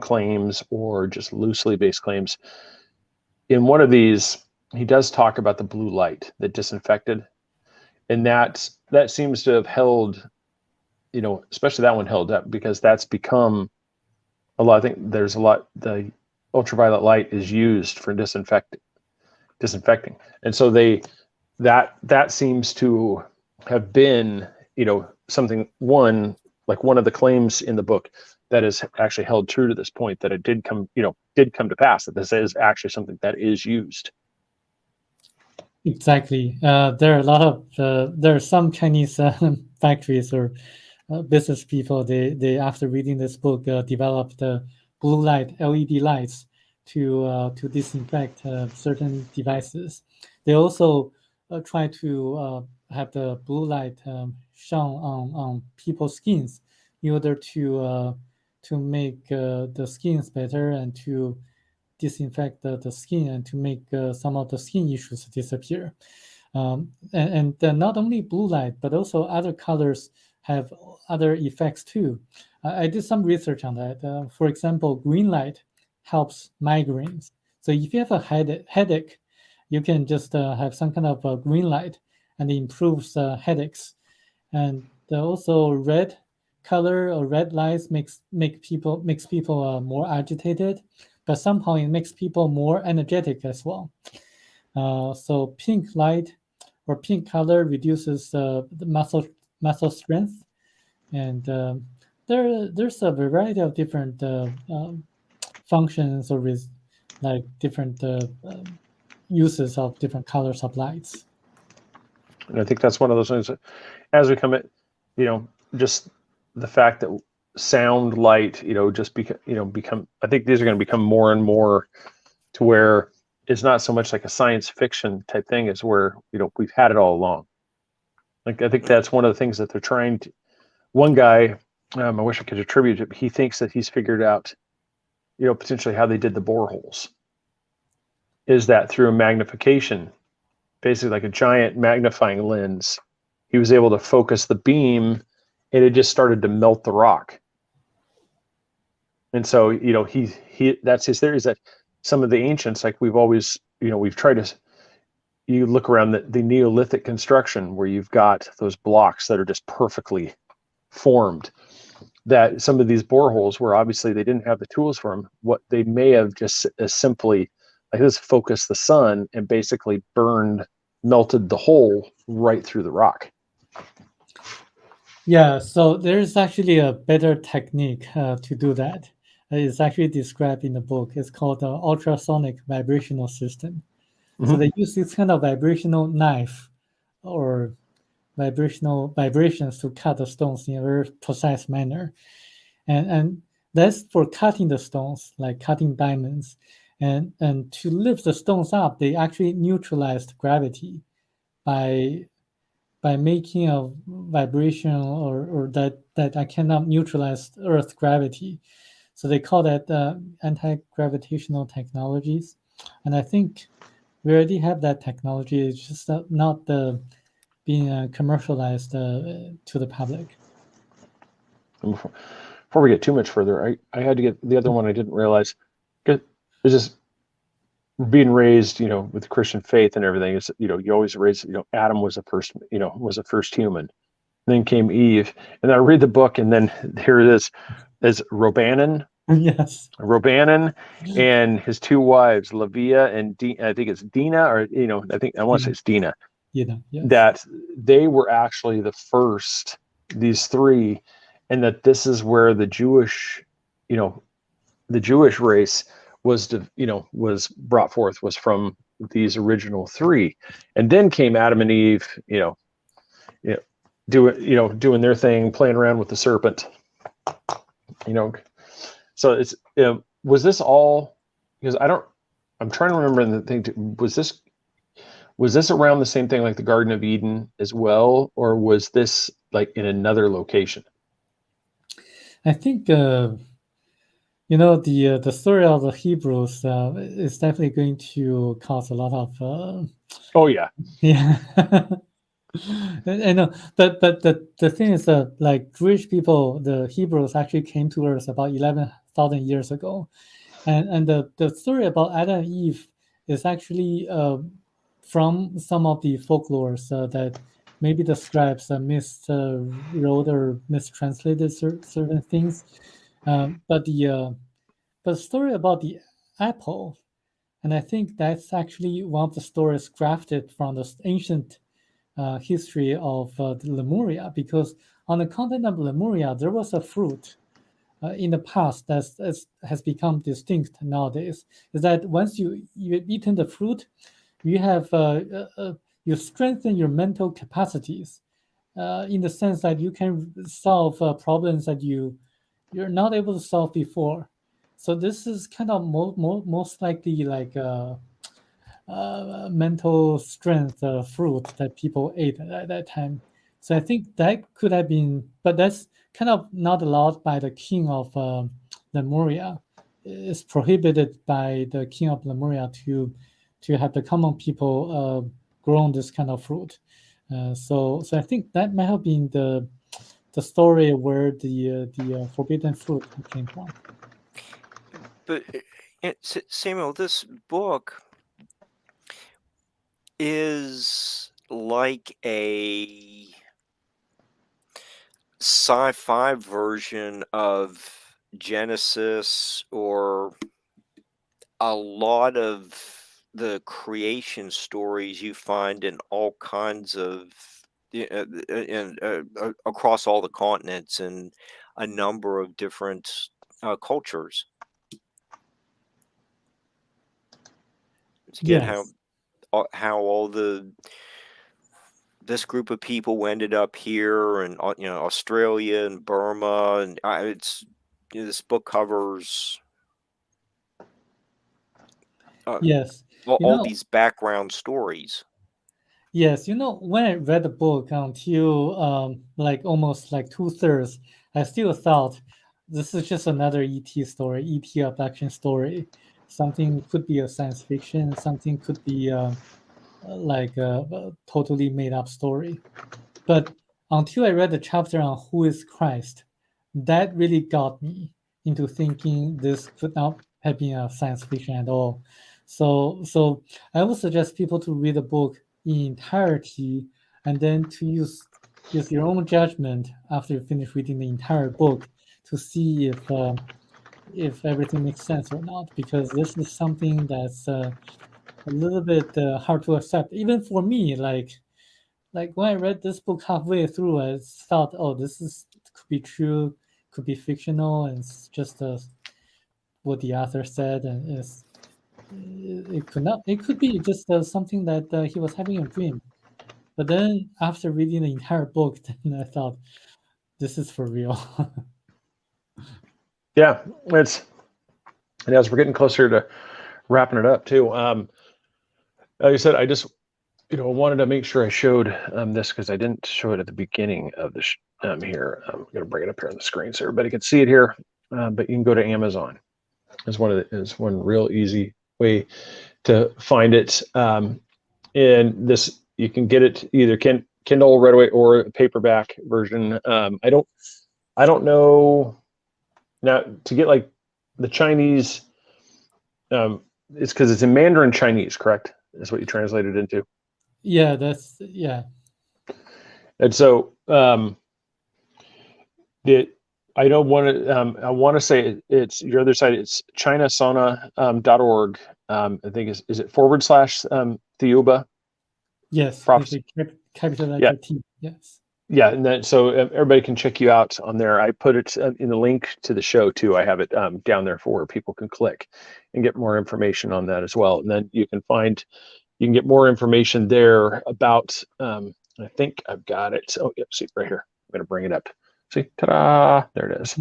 claims or just loosely based claims. In one of these, he does talk about the blue light that disinfected, and that seems to have held, especially that one held up because that's become a lot. I think there's a lot. The ultraviolet light is used for disinfecting, and so that seems to have been something one of the claims in the book that is actually held true to this point, that it did come to pass, that this is actually something that is used. Exactly. There are a lot of there are some Chinese factories or business people. They after reading this book developed blue light LED lights to disinfect certain devices. They also try to have the blue light shone on people's skins in order to make the skins better and to disinfect the skin and to make some of the skin issues disappear. And not only blue light, but also other colors have other effects too. I did some research on that. For example, green light helps migraines. So if you have a headache, you can just have some kind of green light, and it improves headaches. And also red color or red lights makes people more agitated, but somehow it makes people more energetic as well. So pink light or pink color reduces the muscle strength, and there's a variety of different functions or like different uses of different colors of lights. And I think that's one of those things that, as we come at, just the fact that sound, light, just become. I think these are going to become more and more to where it's not so much like a science fiction type thing as where we've had it all along. Like I think that's one of the things that they're trying to. One guy, I wish I could attribute it. He thinks that he's figured out, potentially how they did the boreholes. Is that through a magnification, basically like a giant magnifying lens, he was able to focus the beam, and it just started to melt the rock. And so, he that's his theory, is that some of the ancients, like we've always, we've tried to, you look around the Neolithic construction where you've got those blocks that are just perfectly formed, that some of these boreholes where obviously they didn't have the tools for them, what they may have just simply like this focused the sun and basically melted the hole right through the rock. Yeah, so there's actually a better technique to do that. It's actually described in the book. It's called the ultrasonic vibrational system. So Mhm. they use this kind of vibrational knife or vibrations to cut the stones in a very precise manner. And that's for cutting the stones, like cutting diamonds. And to lift the stones up, they actually neutralized gravity by making a vibration or that I cannot neutralize Earth gravity. So they call that anti-gravitational technologies. And I think we already have that technology. It's just not being commercialized to the public. And before we get too much further, I had to get the other one I didn't realize. It's just being raised, with the Christian faith and everything. Is you always raise, Adam was the first human. Then came Eve, and I read the book, and then here it is Robanan, Yes. and his two wives, Lavia and I think it's Dina, or I want to say it's Dina. Yes. That they were actually the first, these three, and that this is where the Jewish race was brought forth, was from these original three, and then came Adam and Eve, doing their thing, playing around with the serpent, So it's was this all, because I'm trying to remember the thing. Was this around the same thing like the Garden of Eden as well, or was this like in another location? I think the story of the Hebrews is definitely going to cause a lot of Oh yeah. yeah. I know, but the thing is that like Jewish people, the Hebrews actually came to Earth about 11,000 years ago, and the story about Adam and Eve is actually from some of the folklores that maybe the scribes miswrote or mistranslated certain things, but the story about the apple, and I think that's actually one of the stories grafted from the ancient history of the Lemuria, because on the continent of Lemuria, there was a fruit in the past that has become distinct nowadays. Is that once you've eaten the fruit, you have you strengthen your mental capacities in the sense that you can solve problems that you're not able to solve before. So this is kind of most likely like mental strength fruit that people ate at that time. So I think that could have been, but that's kind of not allowed by the king of Lemuria. It's prohibited by the king of Lemuria to have the common people grown this kind of fruit. So I think that might have been the story where the forbidden fruit came from. But Samuel, this book is like a sci-fi version of Genesis, or a lot of the creation stories you find in all kinds of across all the continents and a number of different cultures. To get Yes. how all this group of people ended up here, and Australia and Burma, and this book covers Yes. all these background stories. Yes, when I read the book until like almost like 2/3, I still thought this is just another ET story, ET abduction story. Something could be a science fiction, something could be like a totally made up story. But until I read the chapter on who is Christ, that really got me into thinking this could not have been a science fiction at all. So I would suggest people to read the book in entirety, and then to use your own judgment after you finish reading the entire book to see if everything makes sense or not, because this is something that's a little bit hard to accept, even for me. Like when I read this book halfway through, I thought, oh, could be true, could be fictional, and it's just what the author said, and it could not. It could be just something that he was having a dream. But then after reading the entire book, then I thought, this is for real. Yeah, and as we're getting closer to wrapping it up too, like I said, I just wanted to make sure I showed this because I didn't show it at the beginning of the here. I'm going to bring it up here on the screen so everybody can see it here. But you can go to Amazon. Is one real easy way to find it. And this, you can get it either Kindle right away or a paperback version. I don't know now to get like the Chinese. It's because it's in Mandarin Chinese, correct? That's what you translated into. Yeah, And so I don't want to. I want to say it's your other side. It's ChinaSona.org. I think is it / Thiaoouba? yes, Prophecy. with a capital letter Yeah. T. Yes. Yeah, and then so everybody can check you out on there. I put it in the link to the show too. I have it down there for where people can click and get more information on that as well. And then you can get more information there about. I think I've got it. Oh, yep, see right here. I'm going to bring it up. See, ta-da! There it is.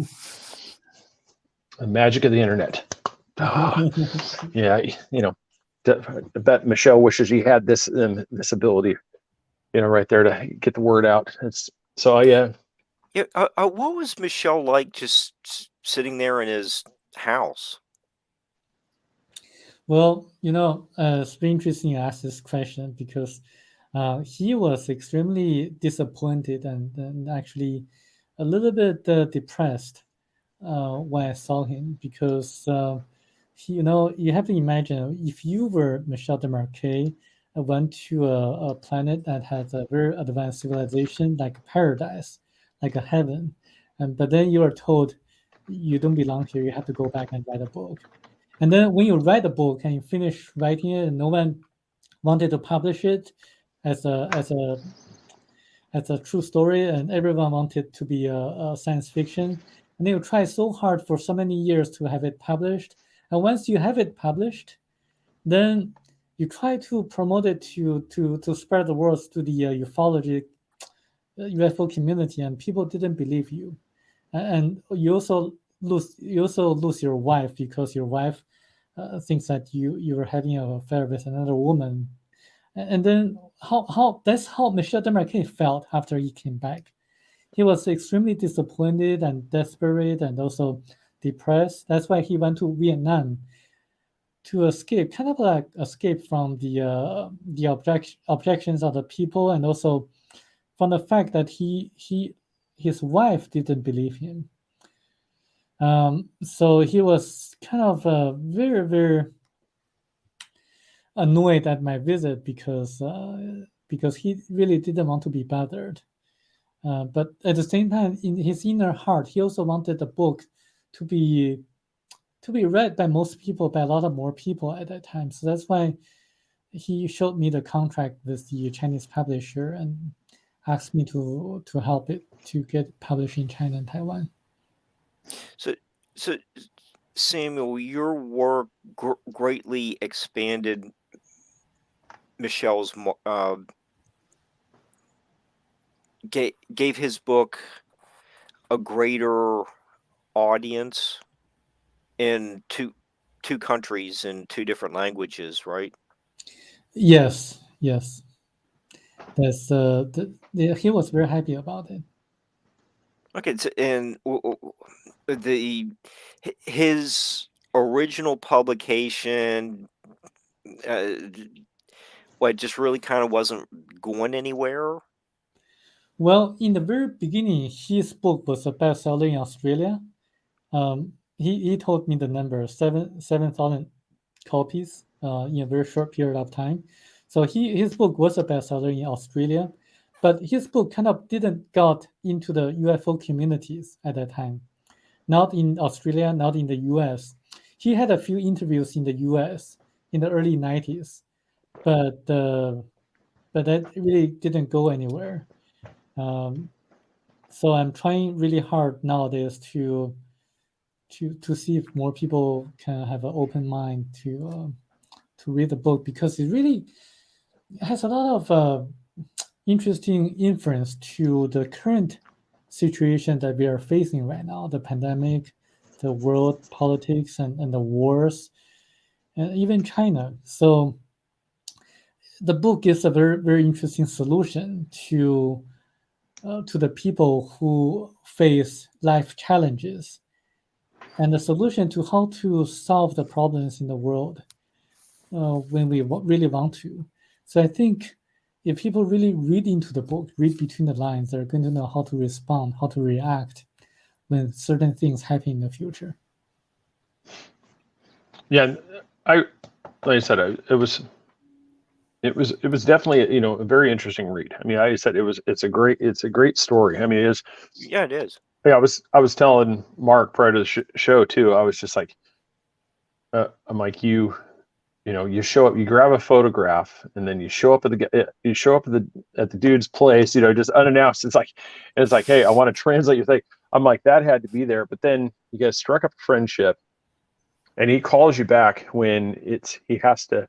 The magic of the internet. Oh, yeah, I bet Michelle wishes he had this ability. Right there to get the word out. Yeah. What was Michelle like just sitting there in his house? Well, it's very interesting you ask this question because he was extremely disappointed and actually a little bit depressed when I saw him because you have to imagine if you were Michel Desmarquet, went to a planet that has a very advanced civilization like paradise, like a heaven, but then you are told you don't belong here, you have to go back and write a book. And then when you write a book and you finish writing it and no one wanted to publish it as a true story and everyone wanted to be a science fiction, and then you try so hard for so many years to have it published, and once you have it published, then you try to promote it to spread the word to the ufology UFO community, and people didn't believe you, and you also lose your wife because your wife thinks that you were having an affair with another woman, and then that's how Michel Desmarquet felt after he came back. He was extremely disappointed and desperate and also depressed. That's why he went to Vietnam to escape, kind of like escape from the objections of the people, and also from the fact that his wife didn't believe him. So he was kind of very, very annoyed at my visit because he really didn't want to be bothered. But at the same time, in his inner heart, he also wanted the book to be read by most people, by a lot of more people at that time. So that's why he showed me the contract with the Chinese publisher and asked me to help it to get published in China and Taiwan. So Samuel, your work greatly expanded Michel's gave his book a greater audience in two countries in 2 different languages, right? Yes. That's he was very happy about it. Okay, and his original publication, just really kind of wasn't going anywhere. Well, in the very beginning, his book was a bestseller in Australia. He told me the number 7,000 copies in a very short period of time. So his book was a bestseller in Australia, but his book kind of didn't got into the UFO communities at that time. Not in Australia, not in the US. He had a few interviews in the US in the early 90s, but that really didn't go anywhere. So I'm trying really hard nowadays to see if more people can have an open mind to to read the book because it really has a lot of interesting inference to the current situation that we are facing right now, the pandemic, the world politics, and the wars, and even China. So the book gives a very, very interesting solution to the people who face life challenges and the solution to how to solve the problems in the world when we really want to. So I think if people really read into the book, read between the lines, they're going to know how to respond, how to react when certain things happen in the future. Yeah, like I said, it was definitely a very interesting read. I mean, I said it's a great story. I mean, it is. Yeah, it is. Yeah, I was telling Mark prior to the show too. I was just like, I'm like you show up, you grab a photograph, and then you show up at the dude's place, just unannounced. It's like, hey, I want to translate your thing. I'm like, that had to be there. But then you guys struck up a friendship, and he calls you back when he has to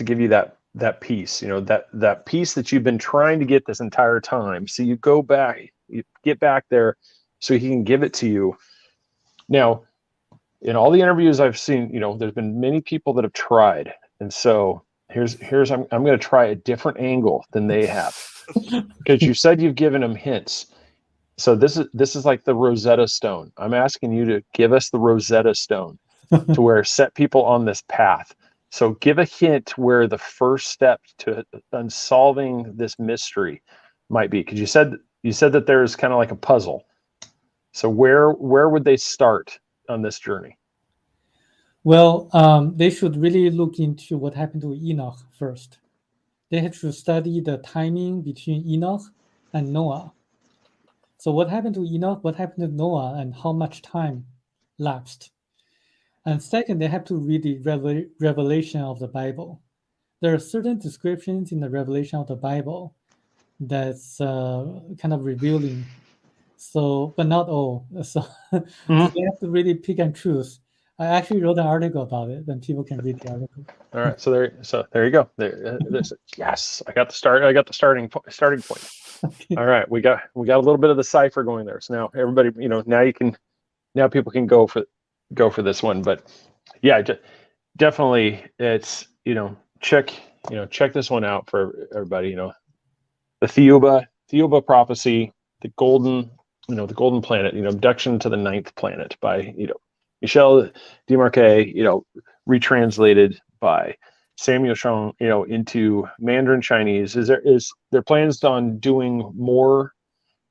give you that piece, that piece that you've been trying to get this entire time. So you go back, you get back there so he can give it to you. Now, in all the interviews I've seen, there's been many people that have tried. And so here's I'm going to try a different angle than they have, because you said you've given them hints. So this is like the Rosetta Stone. I'm asking you to give us the Rosetta Stone to set people on this path. So give a hint where the first step to unsolving this mystery might be, because you said that there's kind of like a puzzle. So where would they start on this journey? Well, they should really look into what happened to Enoch first. They have to study the timing between Enoch and Noah. So what happened to Enoch, what happened to Noah, and how much time lapsed? And second, they have to read the revelation of the Bible. There are certain descriptions in the revelation of the Bible that's kind of revealing. So, but not all. So, so they have to really pick and choose. I actually wrote an article about it, and people can read the article. All right, so there you go. Yes, I got the starting point. Okay. All right, we got a little bit of the cipher going there. So now everybody, now people can go for this one. But yeah, definitely, it's check this one out for everybody. The Thiaoouba Prophecy, the golden planet, abduction to the ninth planet by Michel Desmarquet, retranslated by Samuel Chong, into Mandarin Chinese. Is there plans on doing more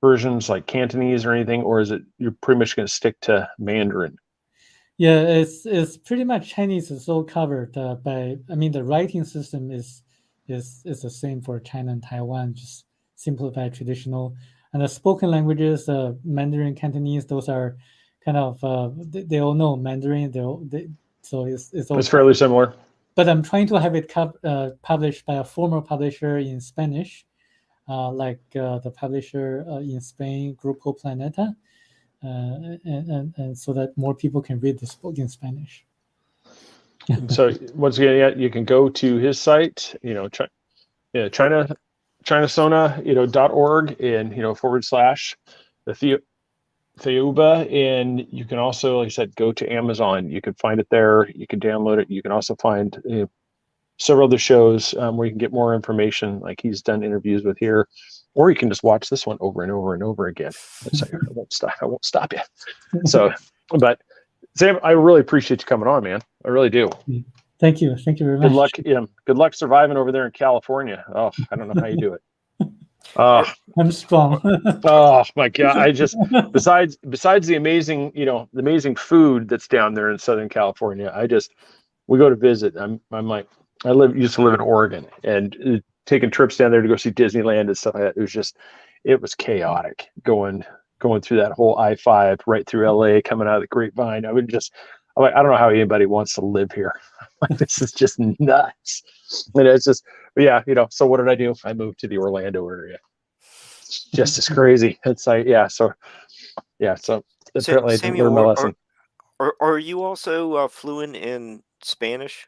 versions like Cantonese or anything, or is it you're pretty much going to stick to Mandarin? Yeah, it's pretty much Chinese is all covered the writing system is the same for China and Taiwan, just simplified traditional. And the spoken languages, Mandarin, Cantonese, those are kind of they all know Mandarin. So it's fairly similar. But I'm trying to have it published by a former publisher in Spanish, like the publisher in Spain, Grupo Planeta, and so that more people can read this book in Spanish. So once again, you can go to his site, ChinaSona, .org, and / Thiaoouba, and you can also, like I said, go to Amazon. You can find it there. You can download it. You can also find several other shows where you can get more information, like he's done interviews with here, or you can just watch this one over and over and over again. I won't stop you. So, but Sam, I really appreciate you coming on, man. I really do. Thank you very much. Good luck. Good luck surviving over there in California. Oh, I don't know how you do it. I'm strong. Oh my God! I just besides the amazing food that's down there in Southern California, we go to visit. I'm like, used to live in Oregon, and taking trips down there to go see Disneyland and stuff like that. It was chaotic going through that whole I-5 right through LA, coming out of the Grapevine. I'm like, I don't know how anybody wants to live here. This is just nuts. And it's just, yeah, so what did I do? I moved to the Orlando area. It's just as crazy. It's like, so apparently I didn't learn my lesson. Are you also fluent in Spanish?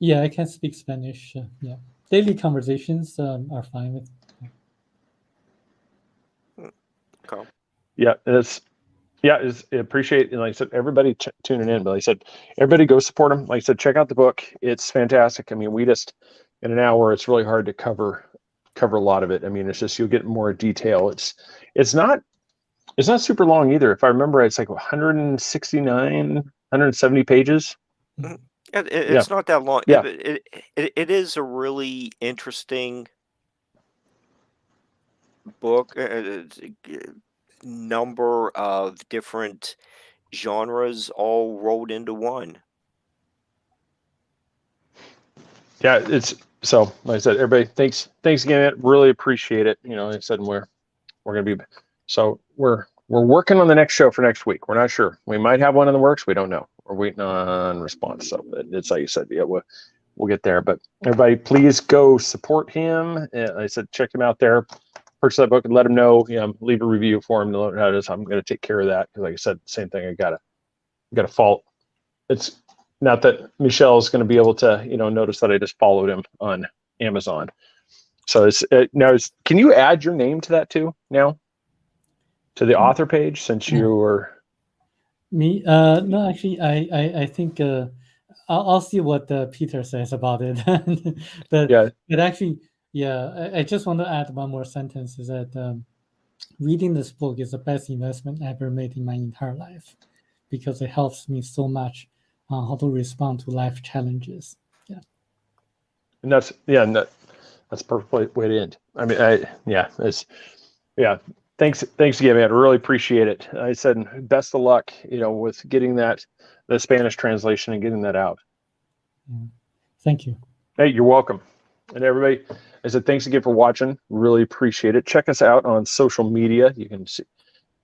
Yeah, I can speak Spanish. Yeah, daily conversations are fine with. Okay. Yeah, appreciate, and like I said, everybody tuning in. But like I said, everybody go support him. Like I said, check out the book. It's fantastic. I mean, we just in an hour, it's really hard to cover a lot of it. I mean, it's just you'll get more detail. It's not super long either. If I remember, it's like 169, 170 pages. It's not that long. Yeah. It is a really interesting book. It's a number of different genres all rolled into one. Yeah, it's so like I said, everybody, thanks again. Really appreciate it. You know, like I said, we're gonna be we're working on the next show for next week. We're not sure. We might have one in the works. We don't know. We're waiting on response. So it's like you said, yeah, we'll get there. But everybody, please go support him. I said, check him out there. Purchase that book and let him know. You know, leave a review for him to learn how it is. I'm going to take care of that because, like I said, same thing. I got a fault. It's not that Michelle is going to be able to, notice that I just followed him on Amazon. So it's now. Can you add your name to that too now? To the author page, since you were me. No, actually, I think I'll see what Peter says about it. but actually, yeah, I just want to add one more sentence. Is that reading this book is the best investment ever made in my entire life, because it helps me so much on how to respond to life challenges. Yeah, and that's a perfect way to end. I mean, Thanks again, man. I really appreciate it. I said best of luck, with getting the Spanish translation and getting that out. Yeah. Thank you. Hey, you're welcome. And everybody, I said thanks again for watching. Really appreciate it. Check us out on social media. You can see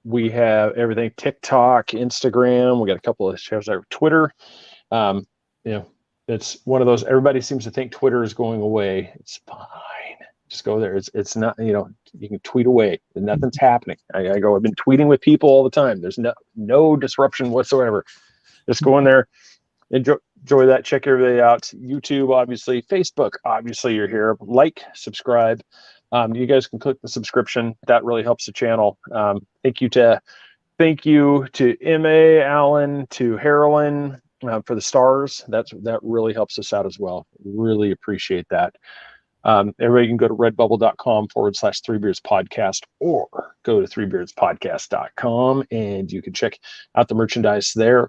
we have everything: TikTok, Instagram. We got a couple of shows there, Twitter. It's one of those. Everybody seems to think Twitter is going away. It's fine. Just go there. It's not, you can tweet away. Nothing's happening. I've been tweeting with people all the time. There's no disruption whatsoever. Just go in there, enjoy that. Check everybody out. YouTube, obviously. Facebook, obviously, you're here. Like, subscribe. You guys can click the subscription. That really helps the channel. Thank you to M.A., Alan, to Harolyn for the stars. That really helps us out as well. Really appreciate that. Everybody can go to redbubble.com/3beards podcast, or go to 3beardspodcast.com and you can check out the merchandise there.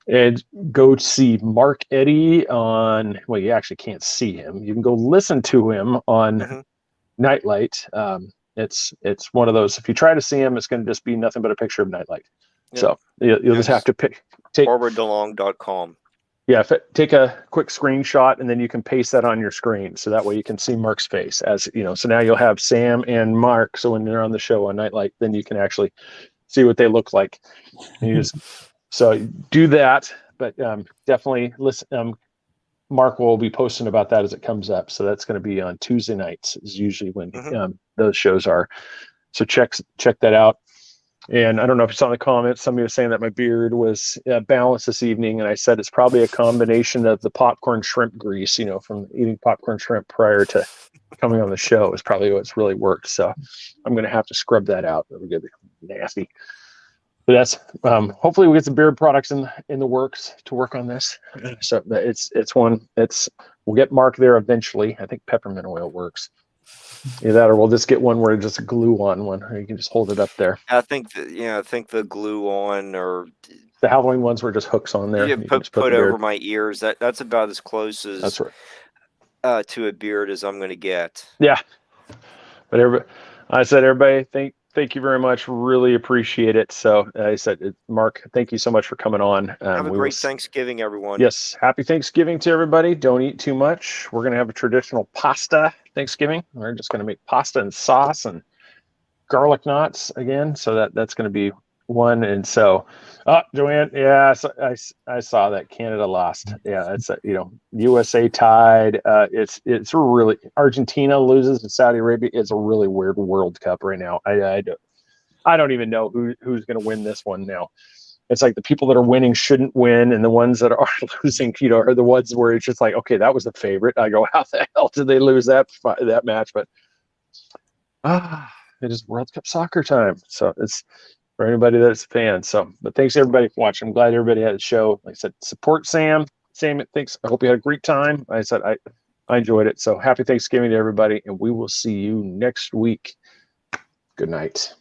And go see Mark Eddy on, well, you actually can't see him. You can go listen to him on Nightlight. It's one of those, if you try to see him, it's going to just be nothing but a picture of Nightlight. Yep. So you'll just have to take BarbaraDeLong.com. Yeah, take a quick screenshot and then you can paste that on your screen. So that way you can see Mark's face, as so now you'll have Sam and Mark. So when they're on the show on Nightlight, then you can actually see what they look like. So do that, but definitely listen. Mark will be posting about that as it comes up. So that's going to be on Tuesday nights is usually when those shows are. So check that out. And I don't know if you saw in the comments, somebody was saying that my beard was balanced this evening. And I said it's probably a combination of the popcorn shrimp grease, from eating popcorn shrimp prior to coming on the show is probably what's really worked. So I'm going to have to scrub that out. It'll get nasty. But that's hopefully we get some beard products in the works to work on this. So we'll get Mark there eventually. I think peppermint oil works. Either that, or we'll just get one where just a glue on one, or you can just hold it up there. I think the glue on, or the Halloween ones were just hooks on there. Yeah, put over my ears. That's about as close as that's right. To a beard as I'm going to get. Yeah, but everybody, thank you very much. Really appreciate it. So I said, Mark, thank you so much for coming on. Have a great Thanksgiving, everyone. Yes, happy Thanksgiving to everybody. Don't eat too much. We're going to have a traditional pasta Thanksgiving. We're just going to make pasta and sauce and garlic knots again. So that's going to be one. And so, Joanne, yeah, I saw that Canada lost. Yeah, it's USA tied. It's really, Argentina loses to Saudi Arabia. It's a really weird World Cup right now. I don't even know who's going to win this one now. it's like the people that are winning shouldn't win, and the ones that are losing, are the ones where it's just like, okay, that was the favorite. I go, how the hell did they lose that match? But it is World Cup soccer time, so it's for anybody that's a fan. So, but thanks everybody for watching. I'm glad everybody had a show. Like I said, support Sam. Sam, thanks. I hope you had a great time. Like I said, I enjoyed it. So happy Thanksgiving to everybody, and we will see you next week. Good night.